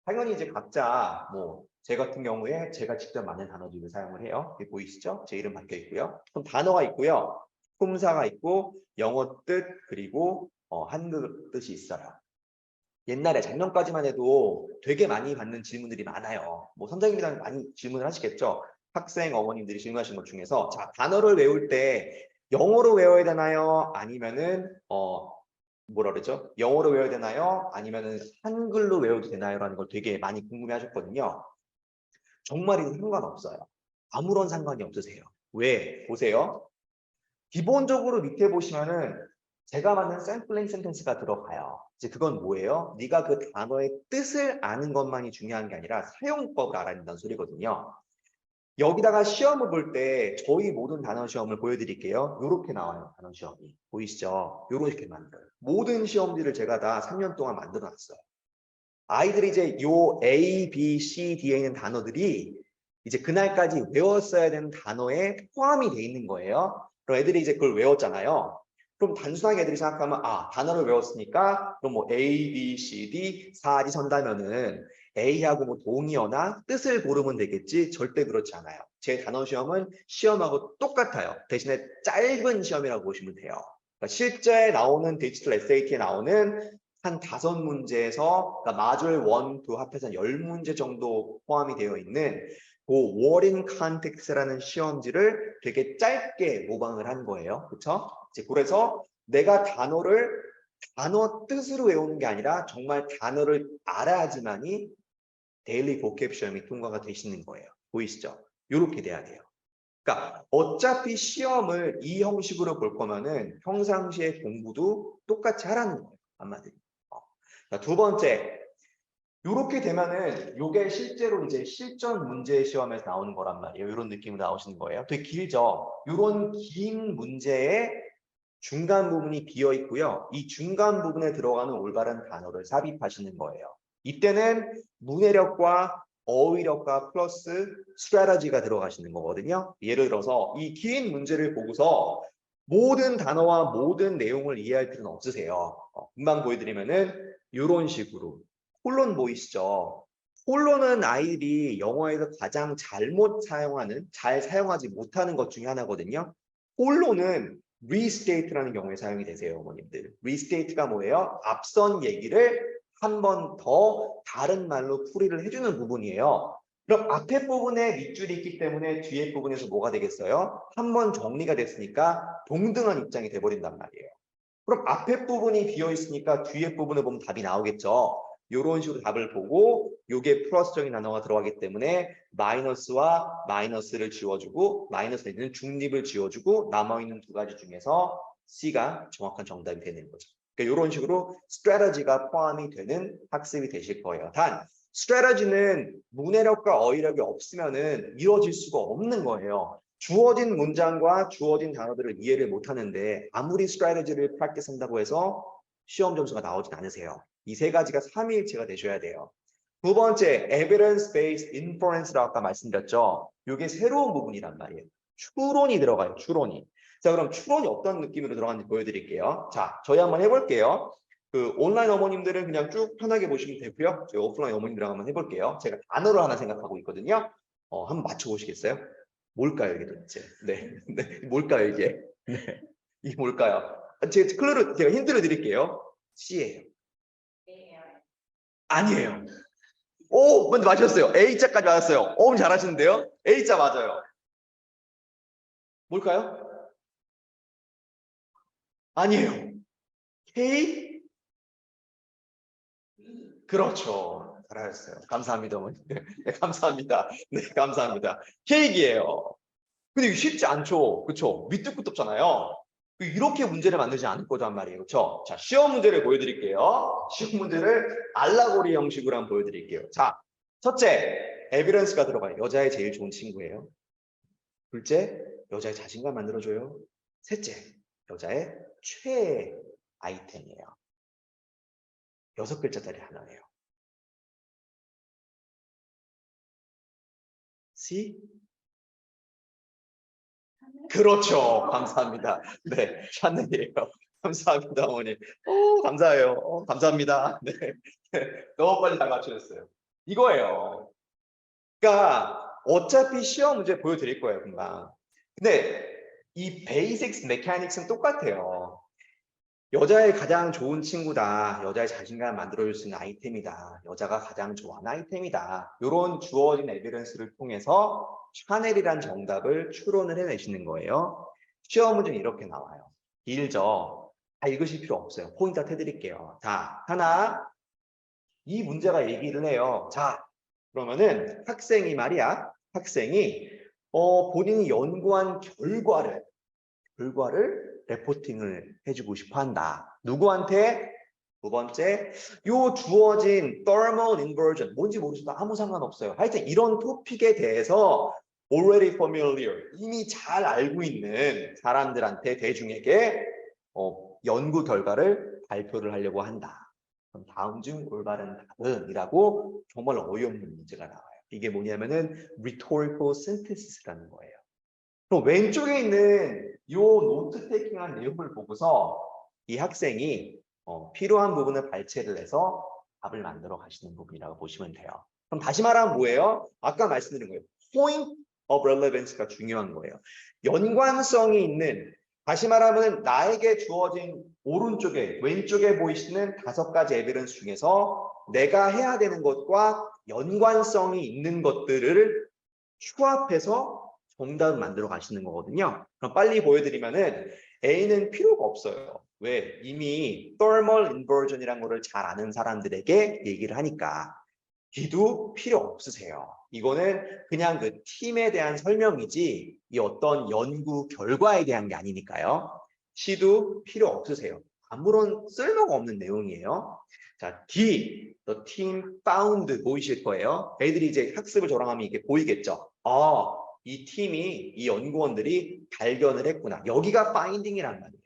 Speaker 2: 당연히 이제 각자 제 같은 경우에 제가 직접 만든 단어들을 사용을 해요. 여기 보이시죠? 제 이름 박혀 있고요. 그럼 단어가 있고요. 품사가 있고 영어 뜻 그리고 한글 뜻이 있어요. 옛날에 작년까지만 해도 되게 많이 받는 질문들이 많아요. 선생님이랑 많이 질문을 하시겠죠. 학생 어머님들이 질문하신 것 중에서 자, 단어를 외울 때 영어로 외워야 되나요? 아니면은 뭐라 그러죠? 영어로 외워야 되나요? 아니면은 한글로 외워도 되나요? 라는 걸 되게 많이 궁금해 하셨거든요. 정말 이건 상관없어요. 아무런 상관이 없으세요. 왜? 보세요. 기본적으로 밑에 보시면은 제가 만든 샘플링 센텐스가 들어가요. 이제 그건 뭐예요? 네가 그 단어의 뜻을 아는 것만이 중요한 게 아니라 사용법을 알아야 된다는 소리거든요. 여기다가 시험을 볼 때 저희 모든 단어 시험을 보여드릴게요. 이렇게 나와요. 단어 시험이. 보이시죠? 이렇게 만들어요. 모든 시험들을 제가 다 3년 동안 만들어놨어요. 아이들이 이제 요 A, B, C, D에 있는 단어들이 이제 그날까지 외웠어야 되는 단어에 포함이 돼 있는 거예요. 그럼 애들이 이제 그걸 외웠잖아요. 그럼 단순하게 애들이 생각하면 단어를 외웠으니까 그럼 A, B, C, D 4지 선다면은 A하고 동의어나 뜻을 고르면 되겠지. 절대 그렇지 않아요. 제 단어 시험은 시험하고 똑같아요. 대신에 짧은 시험이라고 보시면 돼요. 그러니까 실제 나오는 디지털 SAT에 나오는 한 5문제에서 그러니까 마줄 1, 2 합해서 10문제 정도 포함이 되어 있는 그 word in context라는 시험지를 되게 짧게 모방을 한 거예요. 그렇죠? 그래서 내가 단어 뜻으로 외우는 게 아니라 정말 단어를 알아야지만이 데일리 보캡 시험이 통과가 되시는 거예요. 보이시죠? 이렇게 돼야 돼요. 그러니까 어차피 시험을 이 형식으로 볼 거면은 평상시에 공부도 똑같이 하라는 거예요. 한마디로. 두 번째, 이렇게 되면은 이게 실제로 이제 실전 문제 시험에서 나오는 거란 말이에요. 이런 느낌으로 나오시는 거예요. 되게 길죠. 이런 긴 문제의 중간 부분이 비어 있고요. 이 중간 부분에 들어가는 올바른 단어를 삽입하시는 거예요. 이때는 문해력과 어휘력과 플러스 스트래터지가 들어가시는 거거든요. 예를 들어서 이 긴 문제를 보고서 모든 단어와 모든 내용을 이해할 필요는 없으세요. 금방 보여드리면은 이런 식으로 콜론 보이시죠? 콜론은 아이들이 영어에서 가장 잘 사용하지 못하는 것 중에 하나거든요. 콜론은 restate라는 경우에 사용이 되세요, 어머님들. restate가 뭐예요? 앞선 얘기를 한 번 더 다른 말로 풀이를 해주는 부분이에요. 그럼 앞에 부분에 밑줄이 있기 때문에 뒤에 부분에서 뭐가 되겠어요? 한번 정리가 됐으니까 동등한 입장이 돼버린단 말이에요. 그럼 앞에 부분이 비어 있으니까 뒤에 부분을 보면 답이 나오겠죠. 이런 식으로 답을 보고 요게 플러스적인 단어가 들어가기 때문에 마이너스와 마이너스를 지워주고 마이너스 내지는 중립을 지워주고 남아있는 두 가지 중에서 C가 정확한 정답이 되는 거죠. 그러니까 이런 식으로 스트래터지가 포함이 되는 학습이 되실 거예요. 단 스트래터지는 문해력과 어휘력이 없으면은 이루어질 수가 없는 거예요. 주어진 문장과 주어진 단어들을 이해를 못하는데 아무리 스트래티지를 프랙티스 한다고 해서 시험 점수가 나오진 않으세요. 이 세 가지가 삼위일체가 되셔야 돼요. 두 번째, evidence-based inference라고 아까 말씀드렸죠. 이게 새로운 부분이란 말이에요. 추론이 들어가요. 추론이. 자, 그럼 추론이 어떤 느낌으로 들어가는지 보여드릴게요. 자, 저희 한번 해볼게요. 그 온라인 어머님들은 그냥 쭉 편하게 보시면 되고요. 저희 오프라인 어머님들 한번 해볼게요. 제가 단어를 하나 생각하고 있거든요. 한번 맞춰보시겠어요? 뭘까요, 이게 도대체? 네, 네, 뭘까요, 이게? 네, 이게 뭘까요? 제가 힌트를 드릴게요. C예요. 아니에요. 오, 먼저 맞췄어요. A자까지 맞았어요. 잘하시는데요? A자 맞아요. 뭘까요? 아니에요. K? 그렇죠. 잘하셨어요. 감사합니다, 어머니. 네, 감사합니다. 네, 감사합니다. 케이크예요. 근데 이게 쉽지 않죠. 그렇죠? 밑도 끝도 없잖아요. 이렇게 문제를 만들지 않을 거죠, 한 말이에요. 그렇죠? 자, 시험 문제를 보여드릴게요. 시험 문제를 알라고리 형식으로 한번 보여드릴게요. 자, 첫째, 에비던스가 들어가요. 여자의 제일 좋은 친구예요. 둘째, 여자의 자신감 만들어줘요. 셋째, 여자의 최애 아이템이에요. 6글자짜리 하나예요. C? 그렇죠. 감사합니다. 네, 샤넬이에요. 감사합니다, 어머니. 감사해요. 감사합니다. 네. 너무 빨리 다 맞추셨어요. 이거예요. 그러니까 어차피 시험 문제 보여드릴 거예요, 금방. 근데 이 베이직스 메카닉스는 똑같아요. 여자의 가장 좋은 친구다. 여자의 자신감을 만들어줄 수 있는 아이템이다. 여자가 가장 좋아하는 아이템이다. 이런 주어진 에비던스를 통해서 샤넬이란 정답을 추론을 해내시는 거예요. 시험 문제는 이렇게 나와요. 길죠? 다 읽으실 필요 없어요. 포인트 해드릴게요. 자, 하나. 이 문제가 얘기를 해요. 자, 그러면은 학생이 말이야. 학생이 본인이 연구한 결과를 레포팅을 해주고 싶어 한다. 누구한테? 두 번째, 요 주어진 thermal inversion, 뭔지 모르셔도 아무 상관없어요. 하여튼 이런 토픽에 대해서 already familiar, 이미 잘 알고 있는 사람들한테, 대중에게 연구 결과를 발표를 하려고 한다. 그럼 다음 중 올바른 답은? 이라고 정말 어이없는 문제가 나와요. 이게 뭐냐면은 rhetorical synthesis라는 거예요. 그럼 왼쪽에 있는 이 노트 테이킹한 내용을 보고서 이 학생이 필요한 부분을 발췌를 해서 답을 만들어 가시는 부분이라고 보시면 돼요. 그럼 다시 말하면 뭐예요? 아까 말씀드린 거예요. Point of relevance가 중요한 거예요. 연관성이 있는, 다시 말하면 나에게 주어진 오른쪽에, 왼쪽에 보이시는 5가지 에비던스 중에서 내가 해야 되는 것과 연관성이 있는 것들을 추합해서 정답을 만들어 가시는 거거든요. 그럼 빨리 보여드리면은 A는 필요가 없어요. 왜? 이미 thermal inversion이라는 거를 잘 아는 사람들에게 얘기를 하니까. B도 필요 없으세요. 이거는 그냥 그 팀에 대한 설명이지 이 어떤 연구 결과에 대한 게 아니니까요. C도 필요 없으세요. 아무런 쓸모가 없는 내용이에요. 자, D, the team found 보이실 거예요. 애들이 이제 학습을 저랑 하면 이게 보이겠죠. 이 팀이, 이 연구원들이 발견을 했구나. 여기가 finding이란 말이에요.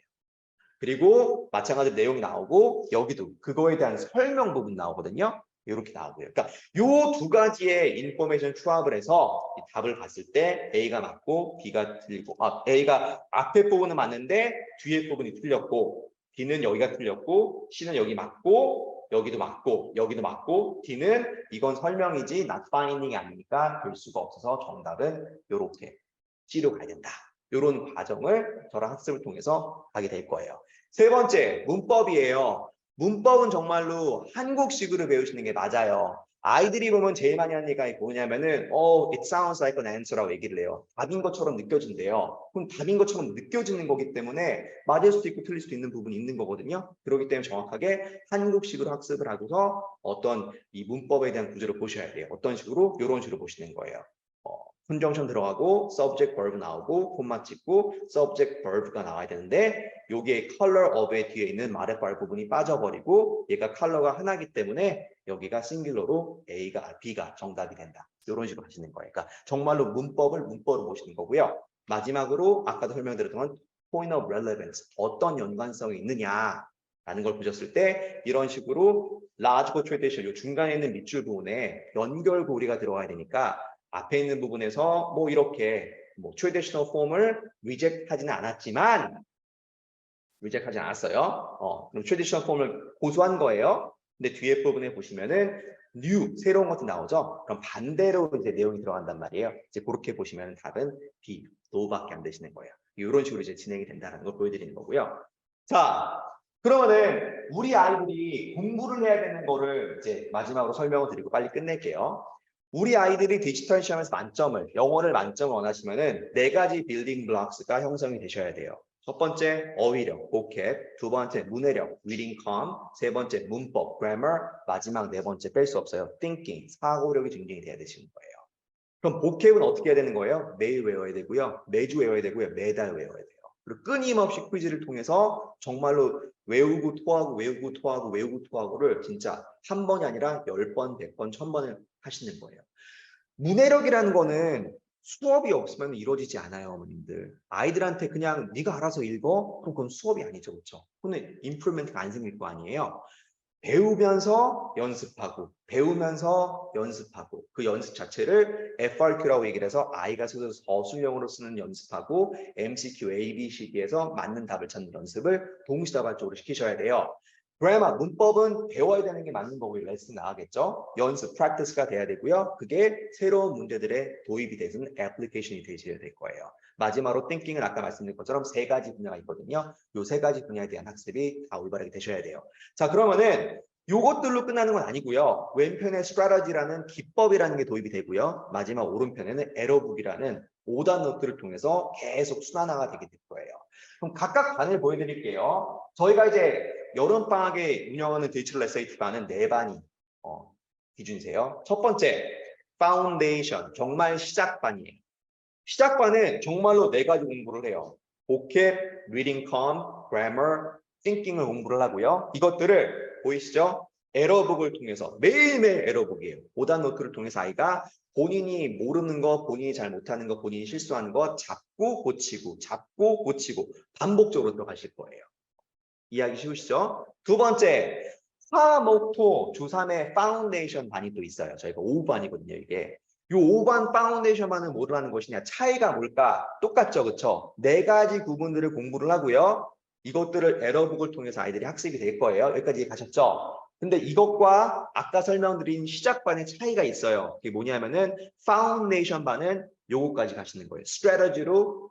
Speaker 2: 그리고 마찬가지로 내용이 나오고 여기도 그거에 대한 설명 부분 나오거든요. 이렇게 나오고요. 그러니까 요 두 가지의 인포메이션 추합을 해서 이 답을 봤을 때 A가 맞고 B가 틀리고, A가 앞에 부분은 맞는데 뒤에 부분이 틀렸고, B는 여기가 틀렸고, C는 여기 맞고, 여기도 맞고, 여기도 맞고, D는 이건 설명이지 not finding이 아니니까 될 수가 없어서 정답은 이렇게 C로 가야 된다. 이런 과정을 저랑 학습을 통해서 하게 될 거예요. 세 번째, 문법이에요. 문법은 정말로 한국식으로 배우시는 게 맞아요. 아이들이 보면 제일 많이 하는 얘기가 뭐냐면은 it sounds like an answer라고 얘기를 해요. 답인 것처럼 느껴진대요. 그럼 답인 것처럼 느껴지는 거기 때문에 맞을 수도 있고 틀릴 수도 있는 부분이 있는 거거든요. 그렇기 때문에 정확하게 한국식으로 학습을 하고서 어떤 이 문법에 대한 구조를 보셔야 돼요. 어떤 식으로? 이런 식으로 보시는 거예요. conjunction 들어가고 subject verb 나오고 콤마 찍고 subject verb가 나와야 되는데 여기에 color of의 뒤에 있는 말해발 부분이 빠져버리고 얘가 컬러가 하나이기 때문에 여기가 싱귤러로 A가 B가 정답이 된다. 이런 식으로 하시는 거예요. 그러니까 정말로 문법으로 보시는 거고요. 마지막으로 아까도 설명드렸던 point of relevance 어떤 연관성이 있느냐라는 걸 보셨을 때 이런 식으로 logical tradition 이 중간에 있는 밑줄 부분에 연결고리가 들어가야 되니까 앞에 있는 부분에서 뭐 이렇게 뭐 traditional form을 reject하지는 않았지만 reject하지 않았어요. 그럼 traditional form을 고수한 거예요. 근데 뒤에 부분에 보시면은 new 새로운 것도 나오죠. 그럼 반대로 이제 내용이 들어간단 말이에요. 이제 그렇게 보시면 답은 B, no밖에 안 되시는 거예요. 이런 식으로 이제 진행이 된다는 걸 보여드리는 거고요. 자, 그러면은 우리 아이들이 공부를 해야 되는 거를 이제 마지막으로 설명을 드리고 빨리 끝낼게요. 우리 아이들이 디지털 시험에서 만점을, 영어를 만점을 원하시면은 4가지 빌딩 블록스가 형성이 되셔야 돼요. 첫 번째 어휘력, vocab, 두 번째 문해력, reading calm, 세 번째 문법, grammar, 마지막 네 번째 뺄 수 없어요. thinking, 사고력이 증진이 돼야 되시는 거예요. 그럼 vocab은 어떻게 해야 되는 거예요? 매일 외워야 되고요. 매주 외워야 되고요. 매달 외워야 돼요. 그리고 끊임없이 퀴즈를 통해서 정말로 외우고 토하고 외우고 토하고 외우고 토하고를 진짜 한 번이 아니라 10번, 100번, 1000번을 하시는 거예요. 문해력이라는 거는 수업이 없으면 이루어지지 않아요, 어머님들. 아이들한테 그냥 네가 알아서 읽어? 그럼 그건 수업이 아니죠, 그렇죠? 그건 임프루먼트가 안 생길 거 아니에요. 배우면서 연습하고 배우면서 연습하고 그 연습 자체를 FRQ라고 얘기를 해서 아이가 스스로 서술형으로 쓰는 연습하고 MCQ, A, B, C, D에서 맞는 답을 찾는 연습을 동시다발적으로 시키셔야 돼요. 그래마 문법은 배워야 되는 게 맞는 거고 레슨 나가겠죠. 연습, practice가 돼야 되고요. 그게 새로운 문제들의 도입이 돼서는 애플리케이션이 되셔야 될 거예요. 마지막으로 thinking은 아까 말씀드린 것처럼 3가지 분야가 있거든요. 이 3가지 분야에 대한 학습이 다 올바르게 되셔야 돼요. 자, 그러면은 요것들로 끝나는 건 아니고요. 왼편에 strategy라는 기법이라는 게 도입이 되고요. 마지막 오른편에는 에러북이라는 5단 노트를 통해서 계속 순환화가 되게 될 거예요. 그럼 각각 반을 보여드릴게요. 저희가 이제 여름방학에 운영하는 디지털 SAT 반은 4반이 기준이세요. 첫 번째, 파운데이션, 정말 시작반이에요. 시작반은 정말로 4가지 공부를 해요. vocab, reading calm, grammar, thinking을 공부를 하고요. 이것들을 보이시죠? 에러북을 통해서 매일매일 에러북이에요. 5단 노트를 통해서 아이가 본인이 모르는 거, 본인이 잘 못하는 거, 본인이 실수하는 거 잡고 고치고 잡고 고치고 반복적으로 들어가실 거예요. 이해하기 쉬우시죠? 두 번째, 화목토 주3의 파운데이션 반이 또 있어요. 저희가 5반이거든요, 이게. 이 5반 파운데이션 반은 뭐라는 것이냐? 차이가 뭘까? 똑같죠, 그렇죠? 4가지 부분들을 공부를 하고요. 이것들을 에러북을 통해서 아이들이 학습이 될 거예요. 여기까지 가셨죠? 근데 이것과 아까 설명드린 시작반의 차이가 있어요. 그게 뭐냐면은 파운데이션 반은 요거까지 가시는 거예요. 스트래터지로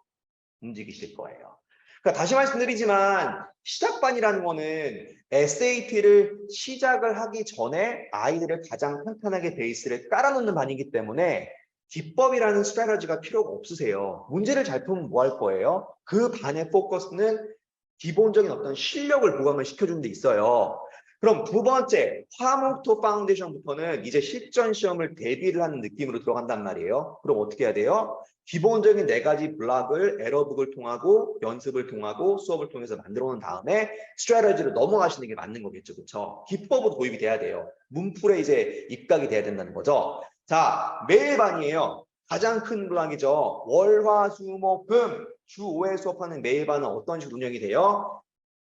Speaker 2: 움직이실 거예요. 그러니까 다시 말씀드리지만 시작반이라는 거는 SAT를 시작을 하기 전에 아이들을 가장 탄탄하게 베이스를 깔아놓는 반이기 때문에 기법이라는 스트래터지가 필요가 없으세요. 문제를 잘 풀면 뭐 할 거예요? 그 반의 포커스는 기본적인 어떤 실력을 보강을 시켜주는 데 있어요. 그럼 두 번째, 화목토 파운데이션부터는 이제 실전 시험을 대비를 하는 느낌으로 들어간단 말이에요. 그럼 어떻게 해야 돼요? 기본적인 4가지 블록을 에러북을 통하고 연습을 통하고 수업을 통해서 만들어 놓은 다음에 스트래터지로 넘어가시는 게 맞는 거겠죠. 그렇죠? 기법으로 도입이 돼야 돼요. 문풀에 이제 입각이 돼야 된다는 거죠. 자, 매일 반이에요. 가장 큰 블록이죠. 월, 화, 수, 목, 금 주 5회 수업하는 매일 반은 어떤 식으로 운영이 돼요?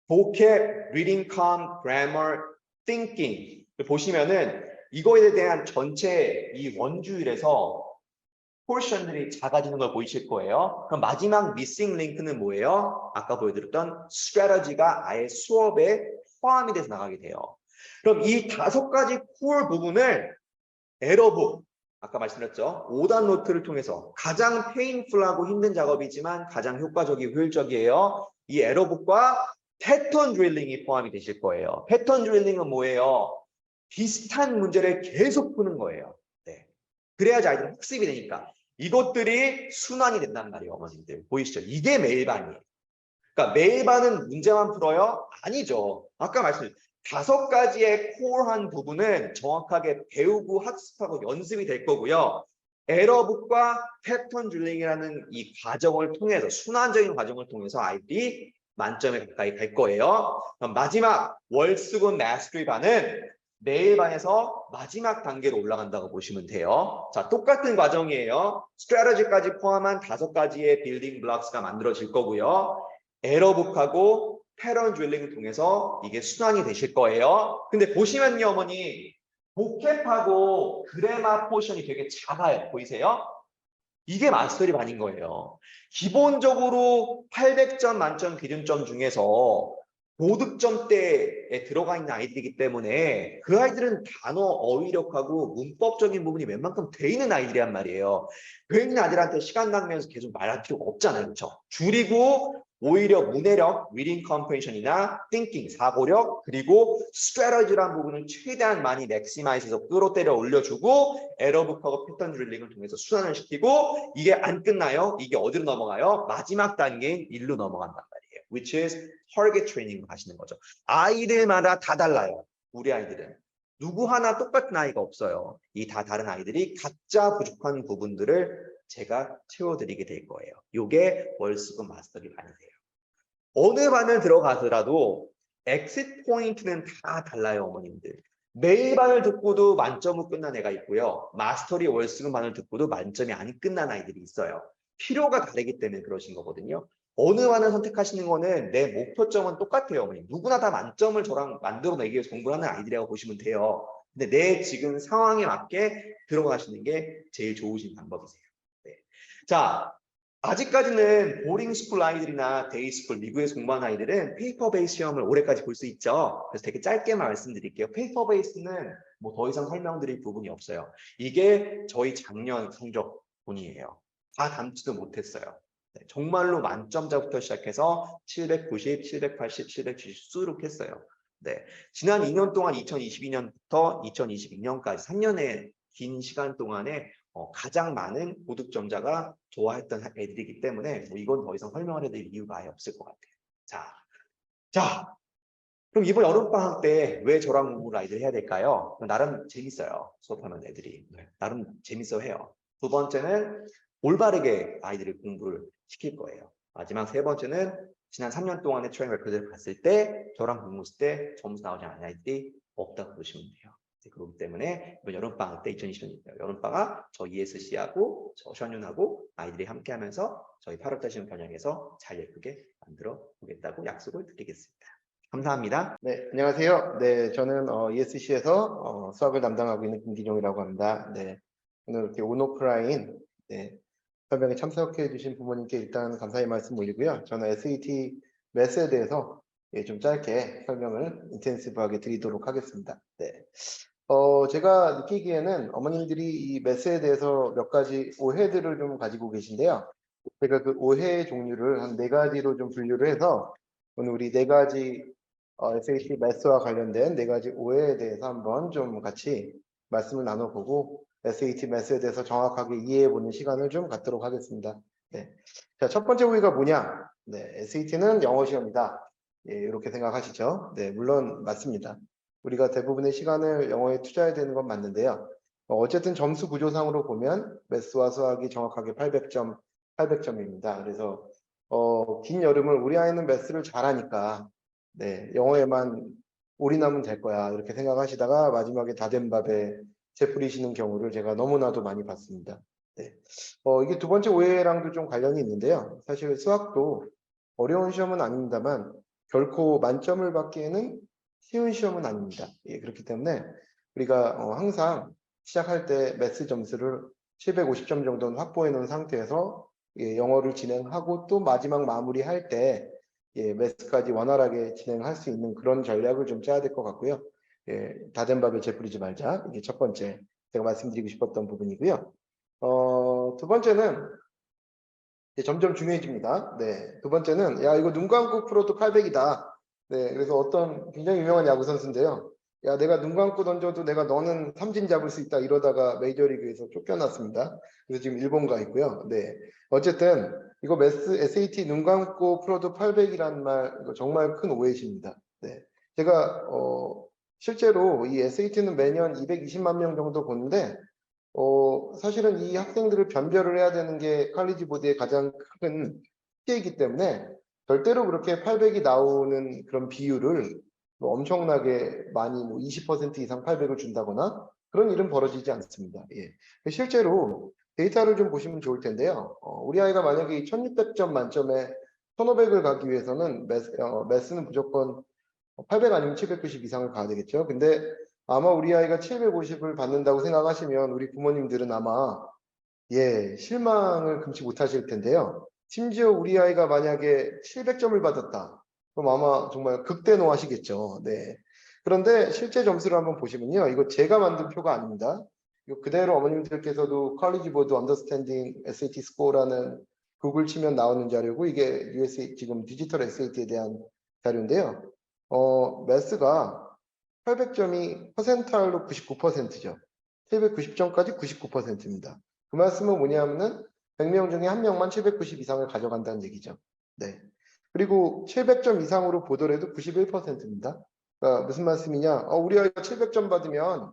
Speaker 2: vocab, reading calm, grammar, thinking 보시면은 이거에 대한 전체 이 원주율에서 포션들이 작아지는 걸 보이실 거예요. 그럼 마지막 미싱 링크는 뭐예요? 아까 보여드렸던 strategy가 아예 수업에 포함이 돼서 나가게 돼요. 그럼 이 5가지 core 부분을 에러북, 아까 말씀드렸죠? 5단 노트를 통해서 가장 페인풀하고 힘든 작업이지만 가장 효과적이고 효율적이에요. 이 에러북과 패턴 드릴링이 포함이 되실 거예요. 패턴 드릴링은 뭐예요? 비슷한 문제를 계속 푸는 거예요. 네. 그래야지 아이들은 학습이 되니까. 이것들이 순환이 된단 말이에요, 어머님들. 보이시죠? 이게 매일반이에요. 그러니까 매일반은 문제만 풀어요? 아니죠. 아까 말씀드린 5가지의 코어한 부분은 정확하게 배우고 학습하고 연습이 될 거고요. 에러북과 패턴 드릴링이라는 이 과정을 통해서 순환적인 과정을 통해서 아이들이 만점에 가까이 갈 거예요. 그럼 마지막 월수금 마스터리 반은 매일반에서 마지막 단계로 올라간다고 보시면 돼요. 자, 똑같은 과정이에요. 스트래터지까지 포함한 5가지의 빌딩 블록스가 만들어질 거고요. 에러북하고 패런 드릴링을 통해서 이게 순환이 되실 거예요. 근데 보시면요, 어머니. 보캡하고 그래마 포션이 되게 작아요. 보이세요? 이게 마스터리 반인 거예요. 기본적으로 800점 만점 기준점 중에서 고득점대에 들어가 있는 아이들이기 때문에 그 아이들은 단어 어휘력하고 문법적인 부분이 웬만큼 돼 있는 아이들이란 말이에요. 그 있는 아이들한테 시간 낭비하면서 계속 말할 필요가 없잖아요. 그렇죠? 줄이고 오히려 문해력, reading comprehension이나 thinking, 사고력, 그리고 strategy라는 부분을 최대한 많이 맥시마이즈해서 끌어때려 올려주고 에러북하고 패턴 드릴링을 통해서 순환을 시키고 이게 안 끝나요. 이게 어디로 넘어가요? 마지막 단계인 일로 넘어간단 말이에요. Which is target training 하시는 거죠. 아이들마다 다 달라요. 우리 아이들은. 누구 하나 똑같은 아이가 없어요. 이 다 다른 아이들이 각자 부족한 부분들을 제가 채워드리게 될 거예요. 이게 월수금 마스터리 반이세요. 어느 반을 들어가더라도 엑sit 포인트는 다 달라요, 어머님들. 매일 반을 듣고도 만점으로 끝난 애가 있고요. 마스터리 월수금 반을 듣고도 만점이 안 끝난 아이들이 있어요. 필요가 다르기 때문에 그러신 거거든요. 어느 반을 선택하시는 거는 내 목표점은 똑같아요, 어머님. 누구나 다 만점을 저랑 만들어내기 위해서 공부를 하는 아이들이라고 보시면 돼요. 근데 내 지금 상황에 맞게 들어가시는 게 제일 좋으신 방법이세요. 네. 자, 아직까지는 보링 스쿨 아이들이나 데이 스쿨 미국에서 공부하는 아이들은 페이퍼 베이스 시험을 올해까지 볼 수 있죠. 그래서 되게 짧게만 말씀드릴게요. 페이퍼 베이스는 뭐 더 이상 설명드릴 부분이 없어요. 이게 저희 작년 성적분이에요. 다 담지도 못했어요. 네, 정말로 만점자부터 시작해서 790, 780, 770 수록 했어요. 네, 지난 2년 동안 2022년부터 2022년까지 3년의 긴 시간 동안에 가장 많은 고득점자가 좋아했던 애들이기 때문에 뭐 이건 더 이상 설명을 해드릴 이유가 아예 없을 것 같아요. 자, 그럼 이번 여름방학 때 왜 저랑 공부를 아이들 해야 될까요? 나름 재밌어요. 수업하면 애들이. 네, 나름 재밌어 해요. 두 번째는 올바르게 아이들을 공부를 시킬 거예요. 마지막 세 번째는 지난 3년 동안의 트레이닝 레코드를 봤을 때 저랑 공부했을 때 점수 나오지 않은 아이들이 없다고 보시면 돼요. 그렇기 때문에 이번 여름방학 때 2020년 여름방학 저 ESC하고 저 션윤하고 아이들이 함께 하면서 저희 8월달 시험 겨냥해서 잘 예쁘게 만들어 보겠다고 약속을 드리겠습니다. 감사합니다.
Speaker 3: 네, 안녕하세요. 네, 저는 ESC에서 수학을 담당하고 있는 김기종이라고 합니다. 네, 오늘 이렇게 온오프라인 설명에 참석해 주신 부모님께 일단 감사의 말씀 올리고요. 저는 SAT 매스에 대해서 좀 짧게 설명을 인텐시브하게 드리도록 하겠습니다. 네. 제가 느끼기에는 어머님들이 이 매스에 대해서 몇 가지 오해들을 좀 가지고 계신데요. 제가 그 오해의 종류를 한 4가지로 좀 분류를 해서 오늘 우리 4가지 SAT 매스와 관련된 4가지 오해에 대해서 한번 좀 같이 말씀을 나눠보고 SAT 매스에 대해서 정확하게 이해해보는 시간을 좀 갖도록 하겠습니다. 네. 자, 첫 번째 오해가 뭐냐? 네, SAT는 영어 시험이다. 예, 이렇게 생각하시죠? 네, 물론 맞습니다. 우리가 대부분의 시간을 영어에 투자해야 되는 건 맞는데요. 어쨌든 점수 구조상으로 보면 매스와 수학이 정확하게 800점입니다. 그래서 긴 여름을 우리 아이는 매스를 잘하니까 네, 영어에만 올인하면 될 거야 이렇게 생각하시다가 마지막에 다 된 밥에 재 뿌리시는 경우를 제가 너무나도 많이 봤습니다. 네. 이게 두 번째 오해랑도 좀 관련이 있는데요. 사실 수학도 어려운 시험은 아닙니다만 결코 만점을 받기에는 쉬운 시험은 아닙니다. 예, 그렇기 때문에 우리가 항상 시작할 때 매스 점수를 750점 정도는 확보해 놓은 상태에서 영어를 진행하고 또 마지막 마무리할 때 매스까지 원활하게 진행할 수 있는 그런 전략을 좀 짜야 될 것 같고요. 다 된 밥에 재 뿌리지 말자. 이게 첫 번째 제가 말씀드리고 싶었던 부분이고요. 두 번째는 점점 중요해집니다. 네, 두 번째는 야 이거 눈 감고 풀어도 800이다. 네, 그래서 어떤 굉장히 유명한 야구 선수인데요. 야, 내가 눈 감고 던져도 내가 너는 삼진 잡을 수 있다 이러다가 메이저리그에서 쫓겨났습니다. 그래서 지금 일본 가 있고요. 네. 어쨌든 이거 SAT 눈 감고 풀어도 800이라는 말 이거 정말 큰 오해십니다. 네. 제가 실제로 이 SAT는 매년 220만 명 정도 보는데 사실은 이 학생들을 변별을 해야 되는 게 칼리지 보드의 가장 큰 숙제이기 때문에 절대로 그렇게 800이 나오는 그런 비율을 뭐 엄청나게 많이 뭐 20% 이상 800을 준다거나 그런 일은 벌어지지 않습니다. 예. 실제로 데이터를 좀 보시면 좋을 텐데요. 우리 아이가 만약에 1600점 만점에 1500을 가기 위해서는 매스는 무조건 800 아니면 790 이상을 가야 되겠죠. 근데 아마 우리 아이가 750을 받는다고 생각하시면 우리 부모님들은 아마 실망을 금치 못하실 텐데요. 심지어 우리 아이가 만약에 700점을 받았다. 그럼 아마 정말 극대노하시겠죠. 네. 그런데 실제 점수를 한번 보시면요. 이거 제가 만든 표가 아닙니다. 이거 그대로 어머님들께서도 컬리지 보드 언더스탠딩 SAT 스코어라는 구글 치면 나오는 자료고 이게 USA 지금 디지털 SAT에 대한 자료인데요. 매스가 800점이 퍼센타일로 99%죠. 790점까지 99%입니다. 그 말씀은 뭐냐면은 100명 중에 한 명만 790 이상을 가져간다는 얘기죠. 네. 그리고 700점 이상으로 보더라도 91%입니다. 그러니까 무슨 말씀이냐? 우리 아이가 700점 받으면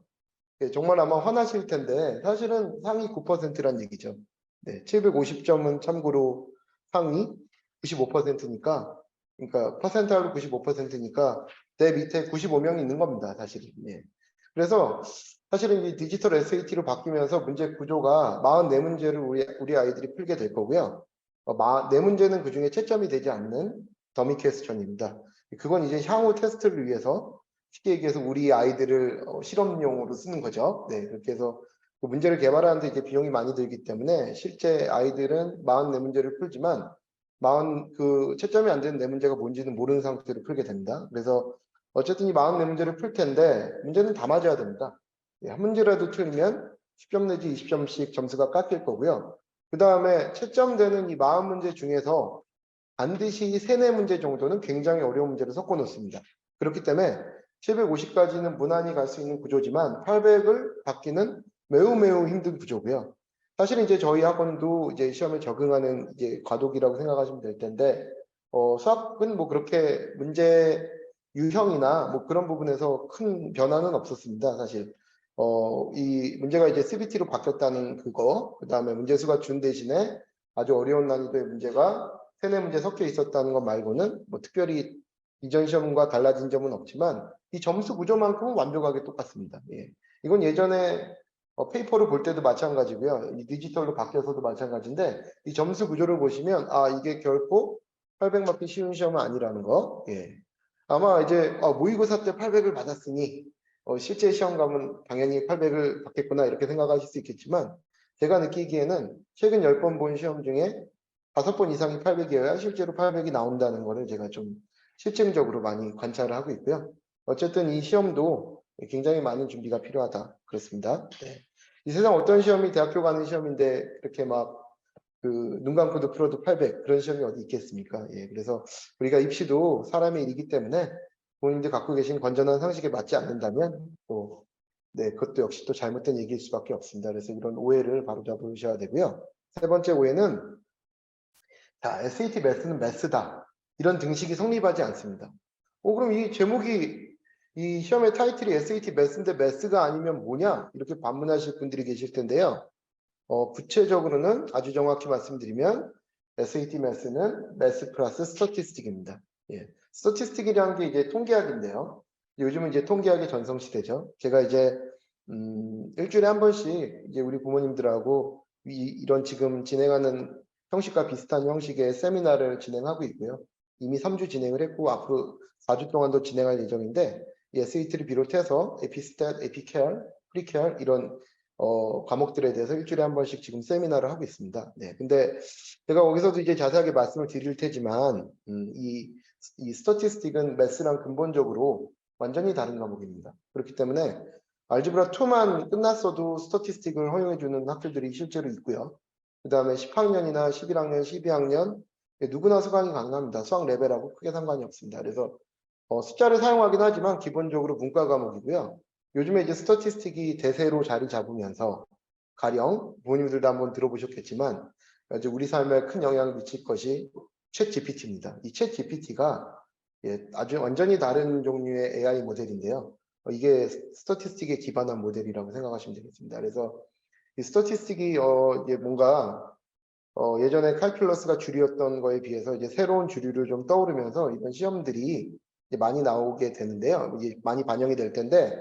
Speaker 3: 정말 아마 화나실 텐데 사실은 상위 9%란 얘기죠. 네. 750점은 참고로 상위 95%니까 그러니까 퍼센타일로 95%니까 내 밑에 95명이 있는 겁니다. 사실은. 예. 그래서 사실은 이 디지털 SAT로 바뀌면서 문제 구조가 44문제를 우리 아이들이 풀게 될 거고요. 4문제는 그중에 채점이 되지 않는 더미 퀘스천입니다. 그건 이제 향후 테스트를 위해서 쉽게 얘기해서 우리 아이들을 실험용으로 쓰는 거죠. 네, 그렇게 해서 그 문제를 개발하는데 이제 비용이 많이 들기 때문에 실제 아이들은 44문제를 풀지만 그 채점이 안 되는 4문제가 뭔지는 모르는 상태로 풀게 됩니다. 그래서 어쨌든 이 44문제를 풀 텐데 문제는 다 맞아야 됩니다. 한 문제라도 틀리면 10점 내지 20점씩 점수가 깎일 거고요. 그 다음에 채점되는 이 40문제 중에서 반드시 3, 4문제 정도는 굉장히 어려운 문제를 섞어 놓습니다. 그렇기 때문에 750까지는 무난히 갈 수 있는 구조지만 800을 받기는 매우 매우 힘든 구조고요. 사실 이제 저희 학원도 이제 시험에 적응하는 이제 과도기라고 생각하시면 될 텐데, 수학은 뭐 그렇게 문제 유형이나 뭐 그런 부분에서 큰 변화는 없었습니다, 사실. 이 문제가 이제 CBT로 바뀌었다는 그거, 그 다음에 문제수가 준 대신에 아주 어려운 난이도의 문제가 3, 4문제 섞여 있었다는 것 말고는 뭐 특별히 이전 시험과 달라진 점은 없지만 이 점수 구조만큼은 완벽하게 똑같습니다. 예. 이건 예전에 페이퍼를 볼 때도 마찬가지고요. 이 디지털로 바뀌어서도 마찬가지인데 이 점수 구조를 보시면 이게 결코 800 맞기 쉬운 시험은 아니라는 거. 예. 아마 이제 모의고사 때 800을 받았으니 실제 시험 가면 당연히 800을 받겠구나 이렇게 생각하실 수 있겠지만 제가 느끼기에는 최근 10번 본 시험 중에 5번 이상이 800이어야 실제로 800이 나온다는 거를 제가 좀 실증적으로 많이 관찰을 하고 있고요. 어쨌든 이 시험도 굉장히 많은 준비가 필요하다. 그렇습니다. 네. 이 세상 어떤 시험이 대학교 가는 시험인데 그렇게 막 눈 감고도 풀어도 800 그런 시험이 어디 있겠습니까? 예, 그래서 우리가 입시도 사람의 일이기 때문에 본인들 갖고 계신 건전한 상식에 맞지 않는다면 또 그것도 역시 또 잘못된 얘기일 수밖에 없습니다. 그래서 이런 오해를 바로잡으셔야 되고요. 세 번째 오해는 자, SAT 매스는 매스다. 이런 등식이 성립하지 않습니다. 그럼 이 제목이 이 시험의 타이틀이 SAT 매스인데 매스가 아니면 뭐냐? 이렇게 반문하실 분들이 계실 텐데요. 구체적으로는 아주 정확히 말씀드리면 SAT 매스는 매스 플러스 스터티스틱입니다. 예. 스터티스틱이라는 게 이제 통계학인데요. 요즘은 이제 통계학의 전성시대죠. 제가 이제 일주일에 한 번씩 이제 우리 부모님들하고 이런 지금 진행하는 형식과 비슷한 형식의 세미나를 진행하고 있고요. 이미 3주 진행을 했고 앞으로 4주 동안도 진행할 예정인데 SAT를 비롯해서 에피스탯, 에피케어, 프리케어 이런 과목들에 대해서 일주일에 한 번씩 지금 세미나를 하고 있습니다. 네, 근데 제가 거기서도 이제 자세하게 말씀을 드릴 테지만 이 스터티스틱은 매스랑 근본적으로 완전히 다른 과목입니다. 그렇기 때문에 알지브라 2만 끝났어도 스터티스틱을 허용해주는 학교들이 실제로 있고요. 그 다음에 10학년이나 11학년, 12학년 누구나 수강이 가능합니다. 수학 레벨하고 크게 상관이 없습니다. 그래서 숫자를 사용하긴 하지만 기본적으로 문과 과목이고요. 요즘에 이제 스태티스틱이 대세로 자리 잡으면서 가령 부모님들도 한번 들어보셨겠지만 아주 우리 삶에 큰 영향을 미칠 것이 챗 GPT입니다. 이 챗 GPT가 아주 완전히 다른 종류의 AI 모델인데요. 이게 스태티스틱에 기반한 모델이라고 생각하시면 되겠습니다. 그래서 이 스태티스틱이 이제 뭔가 예전에 칼큘러스가 주류였던 거에 비해서 이제 새로운 주류를 좀 떠오르면서 이런 시험들이 이제 많이 나오게 되는데요. 이게 많이 반영이 될 텐데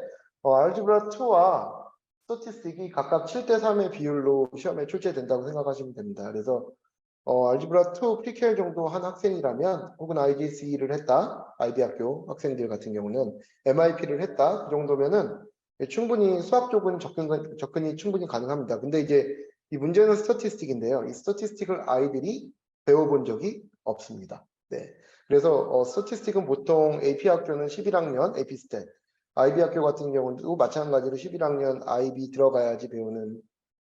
Speaker 3: 알gebra 2와 스태티스틱이 각각 7대3의 비율로 시험에 출제된다고 생각하시면 됩니다. 그래서 알gebra 2 PKL 정도 한 학생이라면 혹은 IGCE를 했다, IB 학교 학생들 같은 경우는 MIP를 했다, 그 정도면은 충분히 수학 쪽은 접근이 충분히 가능합니다. 근데 이제 이 문제는 스태티스틱인데요. 이 스태티스틱을 아이들이 배워본 적이 없습니다. 네. 그래서 스태티스틱은 보통 AP 학교는 11학년 AP 스탯, IB 학교 같은 경우도 마찬가지로 11학년 IB 들어가야지 배우는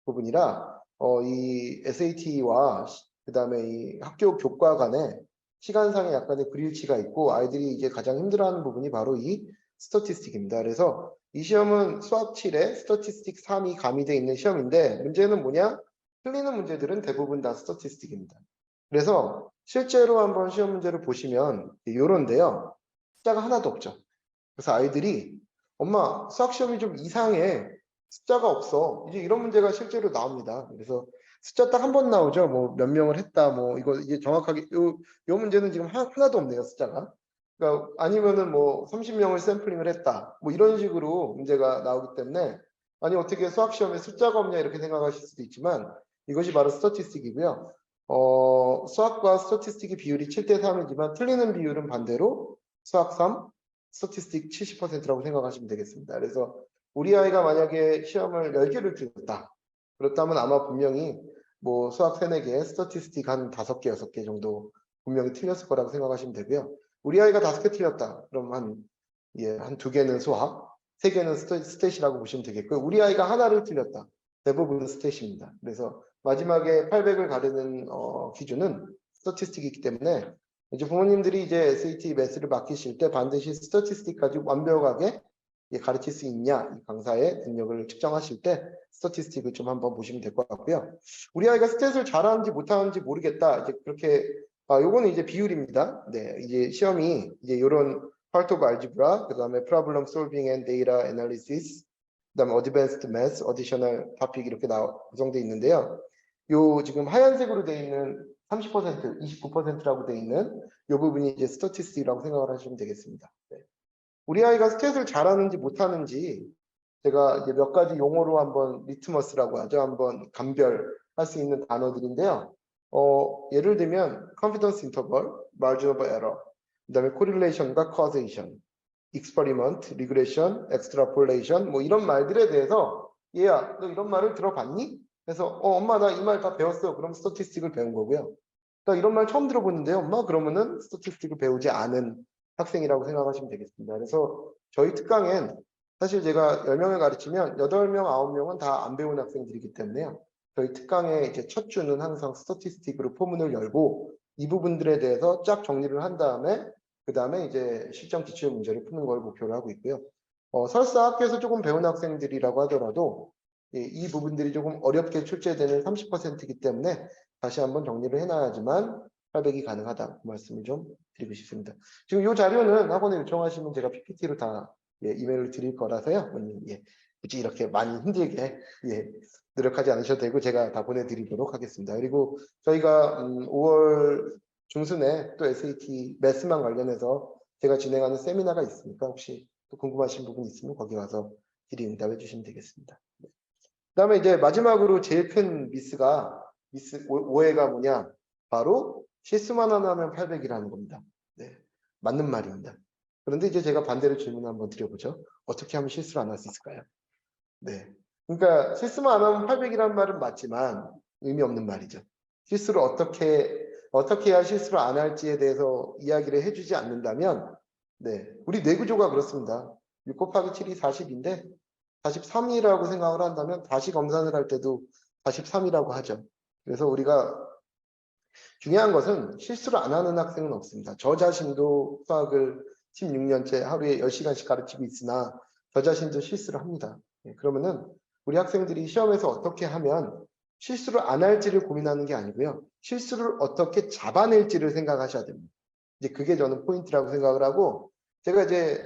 Speaker 3: 부분이라 이 SAT와 그다음에 이 학교 교과 간에 시간상의 약간의 불일치가 있고 아이들이 이제 가장 힘들어하는 부분이 바로 이 스태티스틱입니다. 그래서 이 시험은 수학 7에 스태티스틱 3이 가미되어 있는 시험인데 문제는 뭐냐? 틀리는 문제들은 대부분 다 스태티스틱입니다. 그래서 실제로 한번 시험 문제를 보시면 이런데요. 숫자가 하나도 없죠. 그래서 아이들이 엄마 수학 시험이 좀 이상해. 숫자가 없어. 이제 이런 문제가 실제로 나옵니다. 그래서 숫자 딱 한 번 나오죠. 뭐 몇 명을 했다. 뭐 이거 이제 정확하게 요 문제는 지금 하나도 없네요. 숫자가. 그러니까 아니면은 뭐 30명을 샘플링을 했다. 뭐 이런 식으로 문제가 나오기 때문에 아니 어떻게 수학 시험에 숫자가 없냐 이렇게 생각하실 수도 있지만 이것이 바로 스태티스틱이고요. 수학과 스태티스틱의 비율이 7대3이지만 틀리는 비율은 반대로 수학 3, 스태티스틱 70%라고 생각하시면 되겠습니다. 그래서 우리 아이가 만약에 시험을 10개를 틀렸다. 그렇다면 아마 분명히 뭐 수학 3, 4개, 스태티스틱 한 5개, 6개 정도 분명히 틀렸을 거라고 생각하시면 되고요. 우리 아이가 5개 틀렸다. 그럼 한 2개는 수학, 3개는 스탯이라고 보시면 되겠고요. 우리 아이가 하나를 틀렸다. 대부분은 스탯입니다. 그래서 마지막에 800을 가르는 기준은 스태티스틱이기 때문에 이제 부모님들이 이제 SAT 매스를 맡기실 때 반드시 스태티스틱까지 완벽하게 가르칠 수 있냐 이 강사의 능력을 측정하실 때 스태티스틱을 좀 한번 보시면 될 것 같고요. 우리 아이가 스탯을 잘하는지 못하는지 모르겠다. 이제 그렇게 요거는 이제 비율입니다. 네, 이제 시험이 이제 이런 part of algebra, 그다음에 problem solving and data analysis, 그다음에 advanced math, additional topic 이렇게 구성되어 있는데요. 요 지금 하얀색으로 되어 있는 30%, 29%라고 되어 있는 이 부분이 이제 스태티스틱이라고 생각을 하시면 되겠습니다. 네. 우리 아이가 스탯을 잘하는지 못하는지 제가 이제 몇 가지 용어로 한번 리트머스라고 하죠. 한번 감별할 수 있는 단어들인데요. 예를 들면 confidence interval, margin of error, 그다음에 correlation과 causation, experiment, regression, extrapolation 뭐 이런 말들에 대해서 얘야 너 이런 말을 들어봤니? 그래서 엄마 나 이 말 다 배웠어. 그럼 스태티스틱을 배운 거고요. 나 이런 말 처음 들어보는데요. 엄마 그러면은 스태티스틱을 배우지 않은 학생이라고 생각하시면 되겠습니다. 그래서 저희 특강엔 사실 제가 10명을 가르치면 8명, 9명은 다 안 배운 학생들이기 때문에요. 저희 특강의 이제 첫 주는 항상 스태티스틱으로 포문을 열고 이 부분들에 대해서 쫙 정리를 한 다음에 그 다음에 이제 실전 기출 문제를 푸는 걸 목표로 하고 있고요. 설사 학교에서 조금 배운 학생들이라고 하더라도 이 부분들이 조금 어렵게 출제되는 30%이기 때문에 다시 한번 정리를 해놔야지만 800이 가능하다. 그 말씀을 좀 드리고 싶습니다. 지금 이 자료는 학원에 요청하시면 제가 PPT로 다 이메일을 드릴 거라서요. 굳이 이렇게 많이 힘들게 노력하지 않으셔도 되고 제가 다 보내드리도록 하겠습니다. 그리고 저희가 5월 중순에 또 SAT 매스만 관련해서 제가 진행하는 세미나가 있으니까 혹시 또 궁금하신 부분 있으면 거기 와서 질의응답해 주시면 되겠습니다. 그다음에 이제 마지막으로 제일 큰 오해가 뭐냐? 바로 실수만 하나 하면 800이라는 겁니다. 네, 맞는 말입니다. 그런데 이제 제가 반대로 질문을 한번 드려보죠. 어떻게 하면 실수를 안 할 수 있을까요? 네, 그러니까 실수만 안 하면 800이라는 말은 맞지만 의미 없는 말이죠. 실수를 어떻게 해야 실수를 안 할지에 대해서 이야기를 해주지 않는다면, 네, 우리 뇌구조가 그렇습니다. 6 곱하기 7이 40인데 43이라고 생각을 한다면 다시 검산을 할 때도 43이라고 하죠. 그래서 우리가 중요한 것은 실수를 안 하는 학생은 없습니다. 저 자신도 수학을 16년째 하루에 10시간씩 가르치고 있으나 저 자신도 실수를 합니다. 그러면은 우리 학생들이 시험에서 어떻게 하면 실수를 안 할지를 고민하는 게 아니고요. 실수를 어떻게 잡아낼지를 생각하셔야 됩니다. 이제 그게 저는 포인트라고 생각을 하고, 제가 이제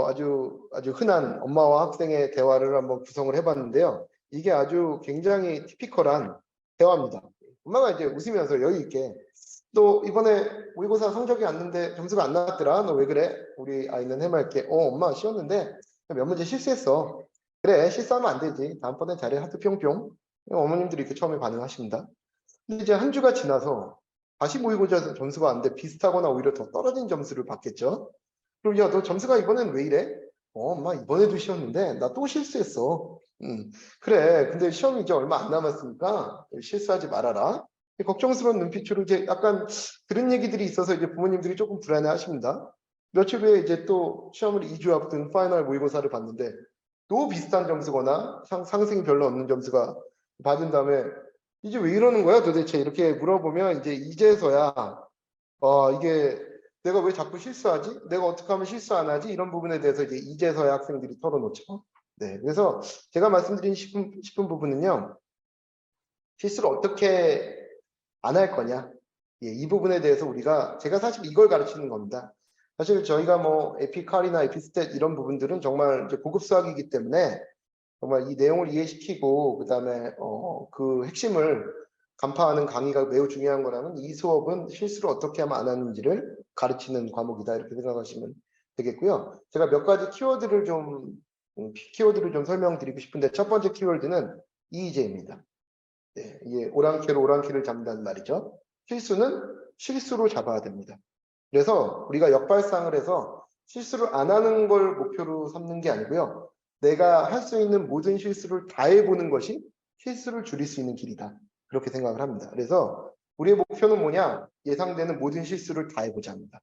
Speaker 3: 아주 흔한 엄마와 학생의 대화를 한번 구성을 해봤는데요. 이게 아주 굉장히 티피컬한 대화입니다. 엄마가 이제 웃으면서 여유 있게, 너 이번에 모의고사 성적이 왔는데 점수가 안 나왔더라. 너 왜 그래? 우리 아이는 해맑게, 엄마 쉬었는데 몇 문제 실수했어. 그래, 실수하면 안 되지. 다음번엔 잘해. 하트 뿅뿅. 어머님들이 이렇게 처음에 반응하십니다. 근데 이제 한 주가 지나서 다시 모의고사 점수가 왔는데 비슷하거나 오히려 더 떨어진 점수를 받겠죠. 그럼 야, 너 점수가 이번엔 왜 이래? 엄마 이번에도 쉬었는데 나 또 실수했어. 그래, 근데 시험이 이제 얼마 안 남았으니까 실수하지 말아라. 걱정스러운 눈빛으로 이제 약간 그런 얘기들이 있어서 이제 부모님들이 조금 불안해 하십니다. 며칠 후에 이제 또 시험을 2주 앞둔 파이널 모의고사를 봤는데 또 비슷한 점수거나 상승이 별로 없는 점수가 받은 다음에 이제 왜 이러는 거야 도대체 이렇게 물어보면 이제서야 이게 내가 왜 자꾸 실수하지? 내가 어떻게 하면 실수 안 하지? 이런 부분에 대해서 이제 이제서야 학생들이 털어놓죠. 네, 그래서 제가 말씀드린 싶은 부분은요. 실수를 어떻게 안 할 거냐? 예, 이 부분에 대해서 제가 사실 이걸 가르치는 겁니다. 사실 저희가 뭐 에피칼이나 에피스탯 이런 부분들은 정말 이제 고급 수학이기 때문에 정말 이 내용을 이해시키고 그다음에 그 핵심을 간파하는 강의가 매우 중요한 거라면 이 수업은 실수를 어떻게 하면 안 하는지를 가르치는 과목이다 이렇게 생각하시면 되겠고요. 제가 몇 가지 키워드를 좀 설명드리고 싶은데 첫 번째 키워드는 이의제입니다. 네, 이게 오랑캐로 오랑캐를 잡는다는 말이죠. 실수는 실수로 잡아야 됩니다. 그래서 우리가 역발상을 해서 실수를 안 하는 걸 목표로 삼는 게 아니고요. 내가 할 수 있는 모든 실수를 다 해보는 것이 실수를 줄일 수 있는 길이다. 그렇게 생각을 합니다. 그래서 우리의 목표는 뭐냐? 예상되는 모든 실수를 다 해보자 합니다.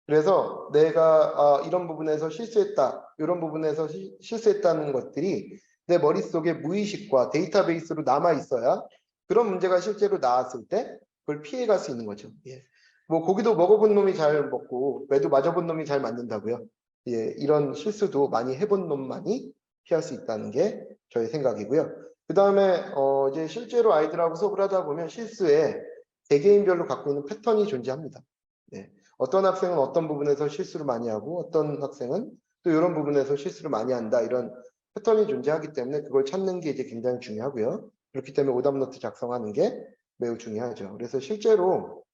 Speaker 3: 그래서 내가 이런 부분에서 실수했다, 이런 부분에서 실수했다는 것들이 내 머릿속에 무의식과 데이터베이스로 남아 있어야 그런 문제가 실제로 나왔을 때 그걸 피해갈 수 있는 거죠. 예. 뭐 고기도 먹어본 놈이 잘 먹고 매도 맞아본 놈이 잘 맞는다고요. 예, 이런 실수도 많이 해본 놈만이 피할 수 있다는 게 저의 생각이고요. 그 다음에 이제 실제로 아이들하고 수업을 하다 보면 실수에 개개인별로 갖고 있는 패턴이 존재합니다. 네. 어떤 학생은 어떤 부분에서 실수를 많이 하고 어떤 학생은 또 이런 부분에서 실수를 많이 한다 이런 패턴이 존재하기 때문에 그걸 찾는 게 이제 굉장히 중요하고요. 그렇기 때문에 오답노트 작성하는 게 매우 중요하죠. 그래서 실제로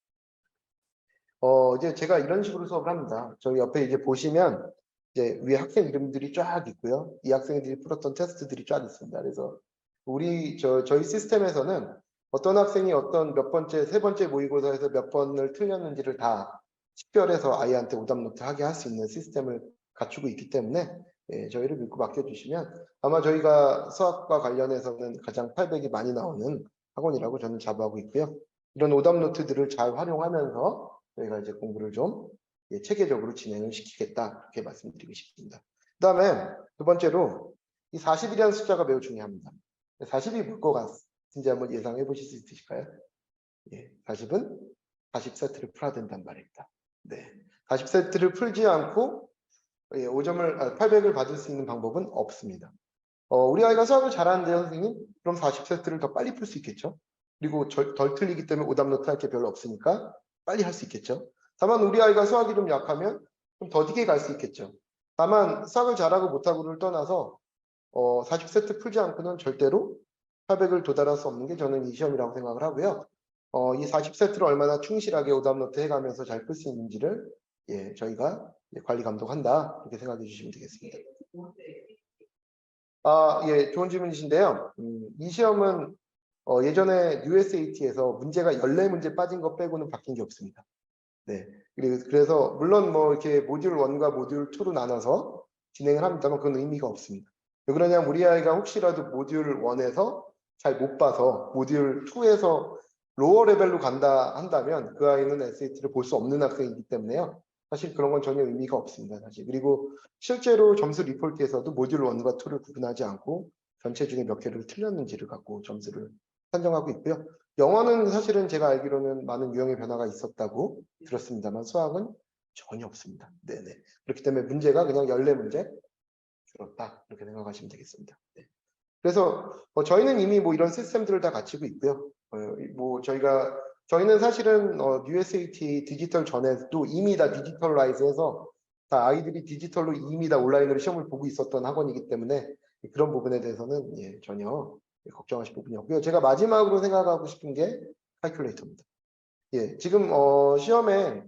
Speaker 3: 이제 제가 이런 식으로 수업을 합니다. 저희 옆에 이제 보시면 이제 위에 학생 이름들이 쫙 있고요. 이 학생들이 풀었던 테스트들이 쫙 있습니다. 그래서 저희 시스템에서는 어떤 학생이 어떤 몇 번째, 세 번째 모의고사에서 몇 번을 틀렸는지를 다 식별해서 아이한테 오답노트 하게 할 수 있는 시스템을 갖추고 있기 때문에 예, 저희를 믿고 맡겨주시면 아마 저희가 수학과 관련해서는 가장 800이 많이 나오는 학원이라고 저는 자부하고 있고요. 이런 오답노트들을 잘 활용하면서 저희가 이제 공부를 좀 체계적으로 진행을 시키겠다 이렇게 말씀드리고 싶습니다. 그 다음에 두 번째로 이 40이라는 숫자가 매우 중요합니다. 40이 뭘 것 같은지 한번 예상해 보실 수 있으실까요? 예, 40은 40세트를 풀어야 된단 말입니다. 네, 40세트를 풀지 않고 800을 받을 수 있는 방법은 없습니다. 우리 아이가 수학을 잘하는데요, 선생님? 그럼 40세트를 더 빨리 풀 수 있겠죠? 그리고 덜 틀리기 때문에 오답노트 할 게 별로 없으니까 빨리 할 수 있겠죠? 다만 우리 아이가 수학이 좀 약하면 좀 더디게 갈 수 있겠죠? 다만 수학을 잘하고 못하고를 떠나서 40세트 풀지 않고는 절대로 800을 도달할 수 없는 게 저는 이 시험이라고 생각을 하고요. 이 40세트를 얼마나 충실하게 오답노트 해가면서 잘 풀 수 있는지를 저희가 관리 감독한다 이렇게 생각해 주시면 되겠습니다. 예, 좋은 질문이신데요. 이 시험은 예전에 USAT에서 문제가 14문제 빠진 거 빼고는 바뀐 게 없습니다. 네. 그래서 물론 뭐 이렇게 모듈 1과 모듈 2로 나눠서 진행을 합니다만 그건 의미가 없습니다. 왜 그러냐면 우리 아이가 혹시라도 모듈 1에서 잘 못 봐서 모듈 2에서 로어 레벨로 간다 한다면 그 아이는 SAT를 볼 수 없는 학생이기 때문에요. 사실 그런 건 전혀 의미가 없습니다. 사실. 그리고 실제로 점수 리포트에서도 모듈 1과 2를 구분하지 않고 전체 중에 몇 개를 틀렸는지를 갖고 점수를 산정하고 있고요. 영어는 사실은 제가 알기로는 많은 유형의 변화가 있었다고 들었습니다만 수학은 전혀 없습니다. 네네. 그렇기 때문에 문제가 그냥 14문제 줄었다. 이렇게 생각하시면 되겠습니다. 네. 그래서 저희는 이미 뭐 이런 시스템들을 다 갖추고 있고요. 뭐 저희는 사실은 USAT 디지털 전에도 이미 다 디지털라이즈해서 다 아이들이 디지털로 이미 다 온라인으로 시험을 보고 있었던 학원이기 때문에 그런 부분에 대해서는 예, 전혀 걱정하실 부분이 없고요. 제가 마지막으로 생각하고 싶은 게 칼큘레이터입니다. 예, 지금 시험에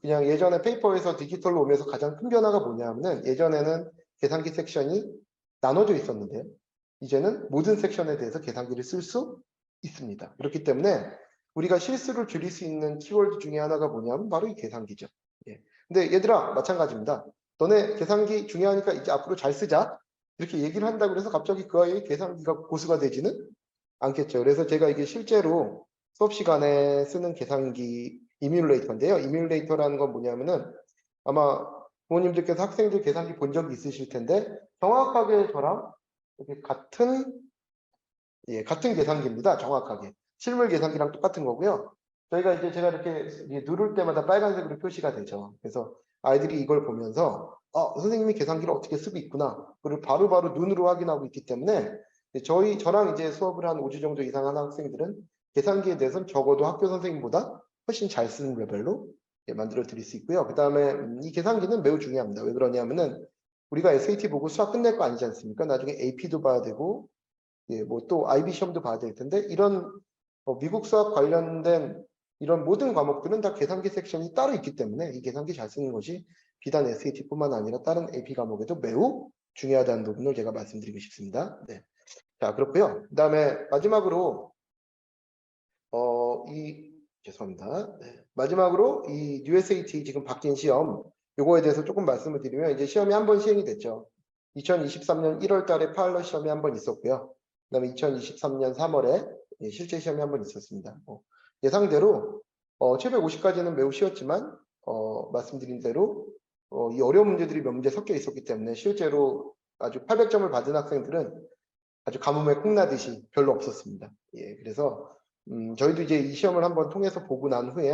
Speaker 3: 그냥 예전에 페이퍼에서 디지털로 오면서 가장 큰 변화가 뭐냐면은 예전에는 계산기 섹션이 나눠져 있었는데요. 이제는 모든 섹션에 대해서 계산기를 쓸 수 있습니다. 그렇기 때문에 우리가 실수를 줄일 수 있는 키워드 중에 하나가 뭐냐면 바로 이 계산기죠. 예. 근데 얘들아 마찬가지입니다. 너네 계산기 중요하니까 이제 앞으로 잘 쓰자. 이렇게 얘기를 한다고 해서 갑자기 그 아이의 계산기가 고수가 되지는 않겠죠. 그래서 제가 이게 실제로 수업 시간에 쓰는 계산기 이뮬레이터인데요. 이뮬레이터라는 건 뭐냐면은 아마 부모님들께서 학생들 계산기 본 적이 있으실 텐데 정확하게 저랑 이렇게 같은 계산기입니다. 정확하게. 실물 계산기랑 똑같은 거고요. 제가 이렇게 누를 때마다 빨간색으로 표시가 되죠. 그래서 아이들이 이걸 보면서 선생님이 계산기를 어떻게 쓰고 있구나. 그걸 바로바로 눈으로 확인하고 있기 때문에 저랑 이제 수업을 한 5주 정도 이상 하는 학생들은 계산기에 대해서는 적어도 학교 선생님보다 훨씬 잘 쓰는 레벨로 만들어 드릴 수 있고요. 그 다음에 이 계산기는 매우 중요합니다. 왜 그러냐면은 우리가 SAT 보고 수학 끝낼 거 아니지 않습니까? 나중에 AP도 봐야 되고 뭐 또 IB 시험도 봐야 될 텐데 이런 미국 수학 관련된 이런 모든 과목들은 다 계산기 섹션이 따로 있기 때문에 이 계산기 잘 쓰는 것이 비단 SAT뿐만 아니라 다른 AP 과목에도 매우 중요하다는 부분을 제가 말씀드리고 싶습니다. 네. 자, 그렇고요. 그 다음에 마지막으로 죄송합니다. 네. 마지막으로 이 USAT 지금 바뀐 시험 요거에 대해서 조금 말씀을 드리면 이제 시험이 한 번 시행이 됐죠. 2023년 1월 달에 파일럿 시험이 한 번 있었고요. 그다음에 2023년 3월에 실제 시험이 한 번 있었습니다. 예상대로 750까지는 매우 쉬웠지만 말씀드린 대로 이 어려운 문제들이 몇 문제 섞여 있었기 때문에 실제로 아주 800점을 받은 학생들은 아주 가뭄에 콩나듯이 별로 없었습니다. 예, 그래서 저희도 이제 이 시험을 한번 통해서 보고 난 후에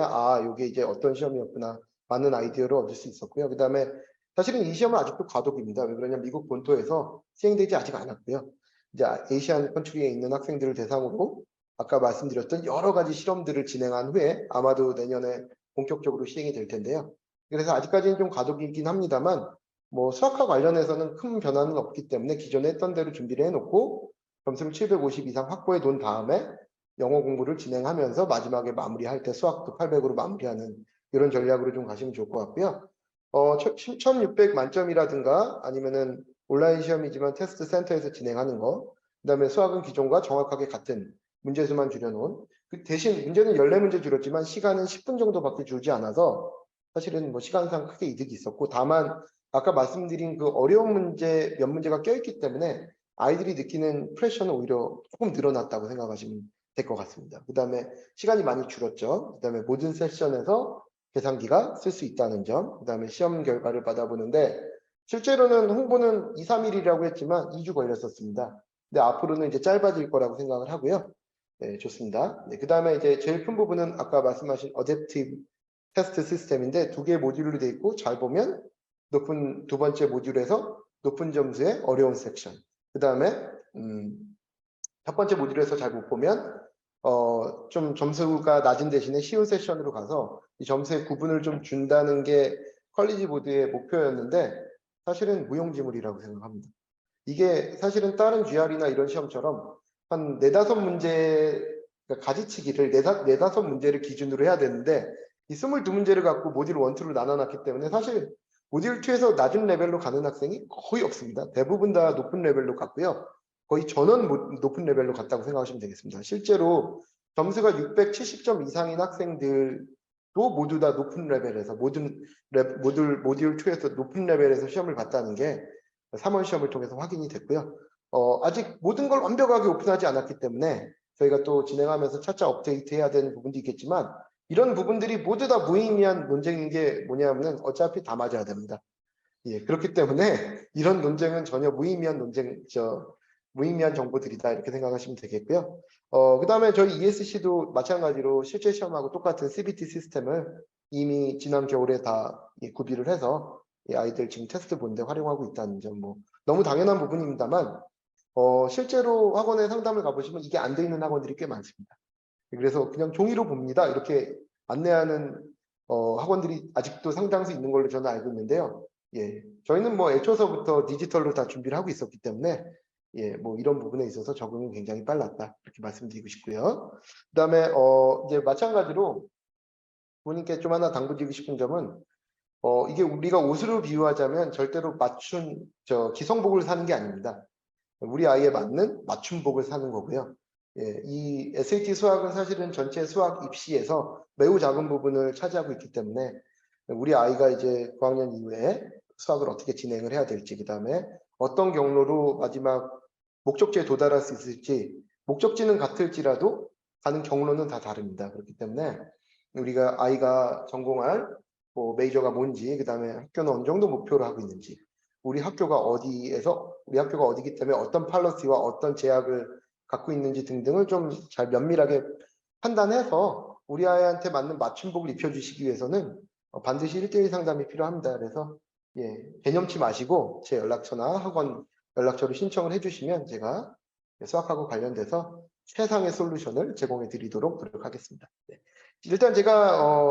Speaker 3: 이게 이제 어떤 시험이었구나 많은 아이디어를 얻을 수 있었고요. 그 다음에 사실은 이 시험은 아직도 과도기입니다. 왜 그러냐면 미국 본토에서 시행되지 아직 않았고요. 이제 아시안 컨트리에 있는 학생들을 대상으로 아까 말씀드렸던 여러 가지 실험들을 진행한 후에 아마도 내년에 본격적으로 시행이 될 텐데요. 그래서 아직까지는 좀 과도기이긴 합니다만 뭐 수학과 관련해서는 큰 변화는 없기 때문에 기존에 했던 대로 준비를 해놓고 점수를 750 이상 확보해 놓은 다음에 영어 공부를 진행하면서 마지막에 마무리할 때 수학도 800으로 마무리하는 이런 전략으로 좀 가시면 좋을 것 같고요. 1600 만점이라든가 아니면은 온라인 시험이지만 테스트 센터에서 진행하는 거, 그 다음에 수학은 기존과 정확하게 같은 문제수만 줄여놓은, 그 대신 문제는 14문제 줄었지만 시간은 10분 정도밖에 줄지 않아서 사실은 뭐 시간상 크게 이득이 있었고, 다만 아까 말씀드린 그 어려운 문제 몇 문제가 껴있기 때문에 아이들이 느끼는 프레셔는 오히려 조금 늘어났다고 생각하시면 될 것 같습니다. 그 다음에 시간이 많이 줄었죠. 그 다음에 모든 세션에서 계산기가 쓸 수 있다는 점, 그 다음에 시험 결과를 받아보는데 실제로는 홍보는 2, 3일이라고 했지만 2주 걸렸었습니다. 근데 앞으로는 이제 짧아질 거라고 생각을 하고요. 네, 좋습니다. 네, 그 다음에 이제 제일 큰 부분은 아까 말씀하신 어댑티브 테스트 시스템인데 2개의 모듈로 되어 있고 잘 보면 두 번째 모듈에서 높은 점수의 어려운 섹션, 그 다음에 첫 번째 모듈에서 잘 못 보면 좀 점수가 낮은 대신에 쉬운 세션으로 가서 이 점수의 구분을 좀 준다는 게 퀄리지 보드의 목표였는데 사실은 무용지물이라고 생각합니다. 이게 사실은 다른 GR이나 이런 시험처럼 한 4-5문제 그러니까 가지치기를 4-5문제를 기준으로 해야 되는데 이 22문제를 갖고 모듈 1, 2로 나눠놨기 때문에 사실 모듈 2에서 낮은 레벨로 가는 학생이 거의 없습니다. 대부분 다 높은 레벨로 갔고요. 거의 전원 높은 레벨로 갔다고 생각하시면 되겠습니다. 실제로 점수가 670점 이상인 학생들도 모두 다 높은 레벨에서 모듈 2에서 높은 레벨에서 시험을 봤다는 게 3월 시험을 통해서 확인이 됐고요. 아직 모든 걸 완벽하게 오픈하지 않았기 때문에 저희가 또 진행하면서 차차 업데이트 해야 되는 부분도 있겠지만 이런 부분들이 모두 다 무의미한 논쟁인 게 뭐냐면은 어차피 다 맞아야 됩니다. 예, 그렇기 때문에 이런 논쟁은 전혀 무의미한 무의미한 정보들이다 이렇게 생각하시면 되겠고요. 그 다음에 저희 ESC도 마찬가지로 실제 시험하고 똑같은 CBT 시스템을 이미 지난 겨울에 다 구비를 해서 이 아이들 지금 테스트 보는데 활용하고 있다는 점, 뭐 너무 당연한 부분입니다만 실제로 학원에 상담을 가보시면 이게 안 돼 있는 학원들이 꽤 많습니다. 그래서 그냥 종이로 봅니다. 이렇게 안내하는 학원들이 아직도 상당수 있는 걸로 저는 알고 있는데요. 예, 저희는 뭐 애초서부터 디지털로 다 준비를 하고 있었기 때문에 예, 뭐 이런 부분에 있어서 적응이 굉장히 빨랐다 이렇게 말씀드리고 싶고요. 그다음에 이제 마찬가지로 본인께 좀 하나 당부드리고 싶은 점은 이게 우리가 옷으로 비유하자면 절대로 맞춘 기성복을 사는 게 아닙니다. 우리 아이에 맞는 맞춤복을 사는 거고요. 예, 이 SAT 수학은 사실은 전체 수학 입시에서 매우 작은 부분을 차지하고 있기 때문에 우리 아이가 이제 9학년 이후에 수학을 어떻게 진행을 해야 될지, 그 다음에 어떤 경로로 마지막 목적지에 도달할 수 있을지, 목적지는 같을지라도 가는 경로는 다 다릅니다. 그렇기 때문에 우리가 아이가 전공할 뭐 메이저가 뭔지, 그 다음에 학교는 어느 정도 목표로 하고 있는지, 우리 학교가 어디기 때문에 어떤 팔러시와 어떤 제약을 갖고 있는지 등등을 좀 잘 면밀하게 판단해서 우리 아이한테 맞는 맞춤복을 입혀주시기 위해서는 반드시 1:1 상담이 필요합니다. 그래서 예, 개념치 마시고 제 연락처나 학원 연락처를 신청을 해주시면 제가 수학하고 관련돼서 최상의 솔루션을 제공해 드리도록 노력하겠습니다. 네. 일단 제가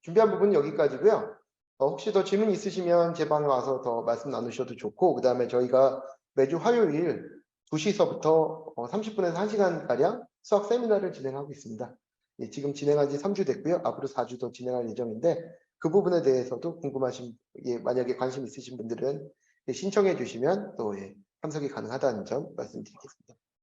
Speaker 3: 준비한 부분은 여기까지고요. 혹시 더 질문 있으시면 제 방에 와서 더 말씀 나누셔도 좋고, 그 다음에 저희가 매주 화요일 2시서부터 30분에서 1시간가량 수학 세미나를 진행하고 있습니다. 예, 지금 진행한 지 3주 됐고요. 앞으로 4주 더 진행할 예정인데 그 부분에 대해서도 궁금하신, 만약에 관심 있으신 분들은 신청해 주시면 또 참석이 가능하다는 점 말씀드리겠습니다.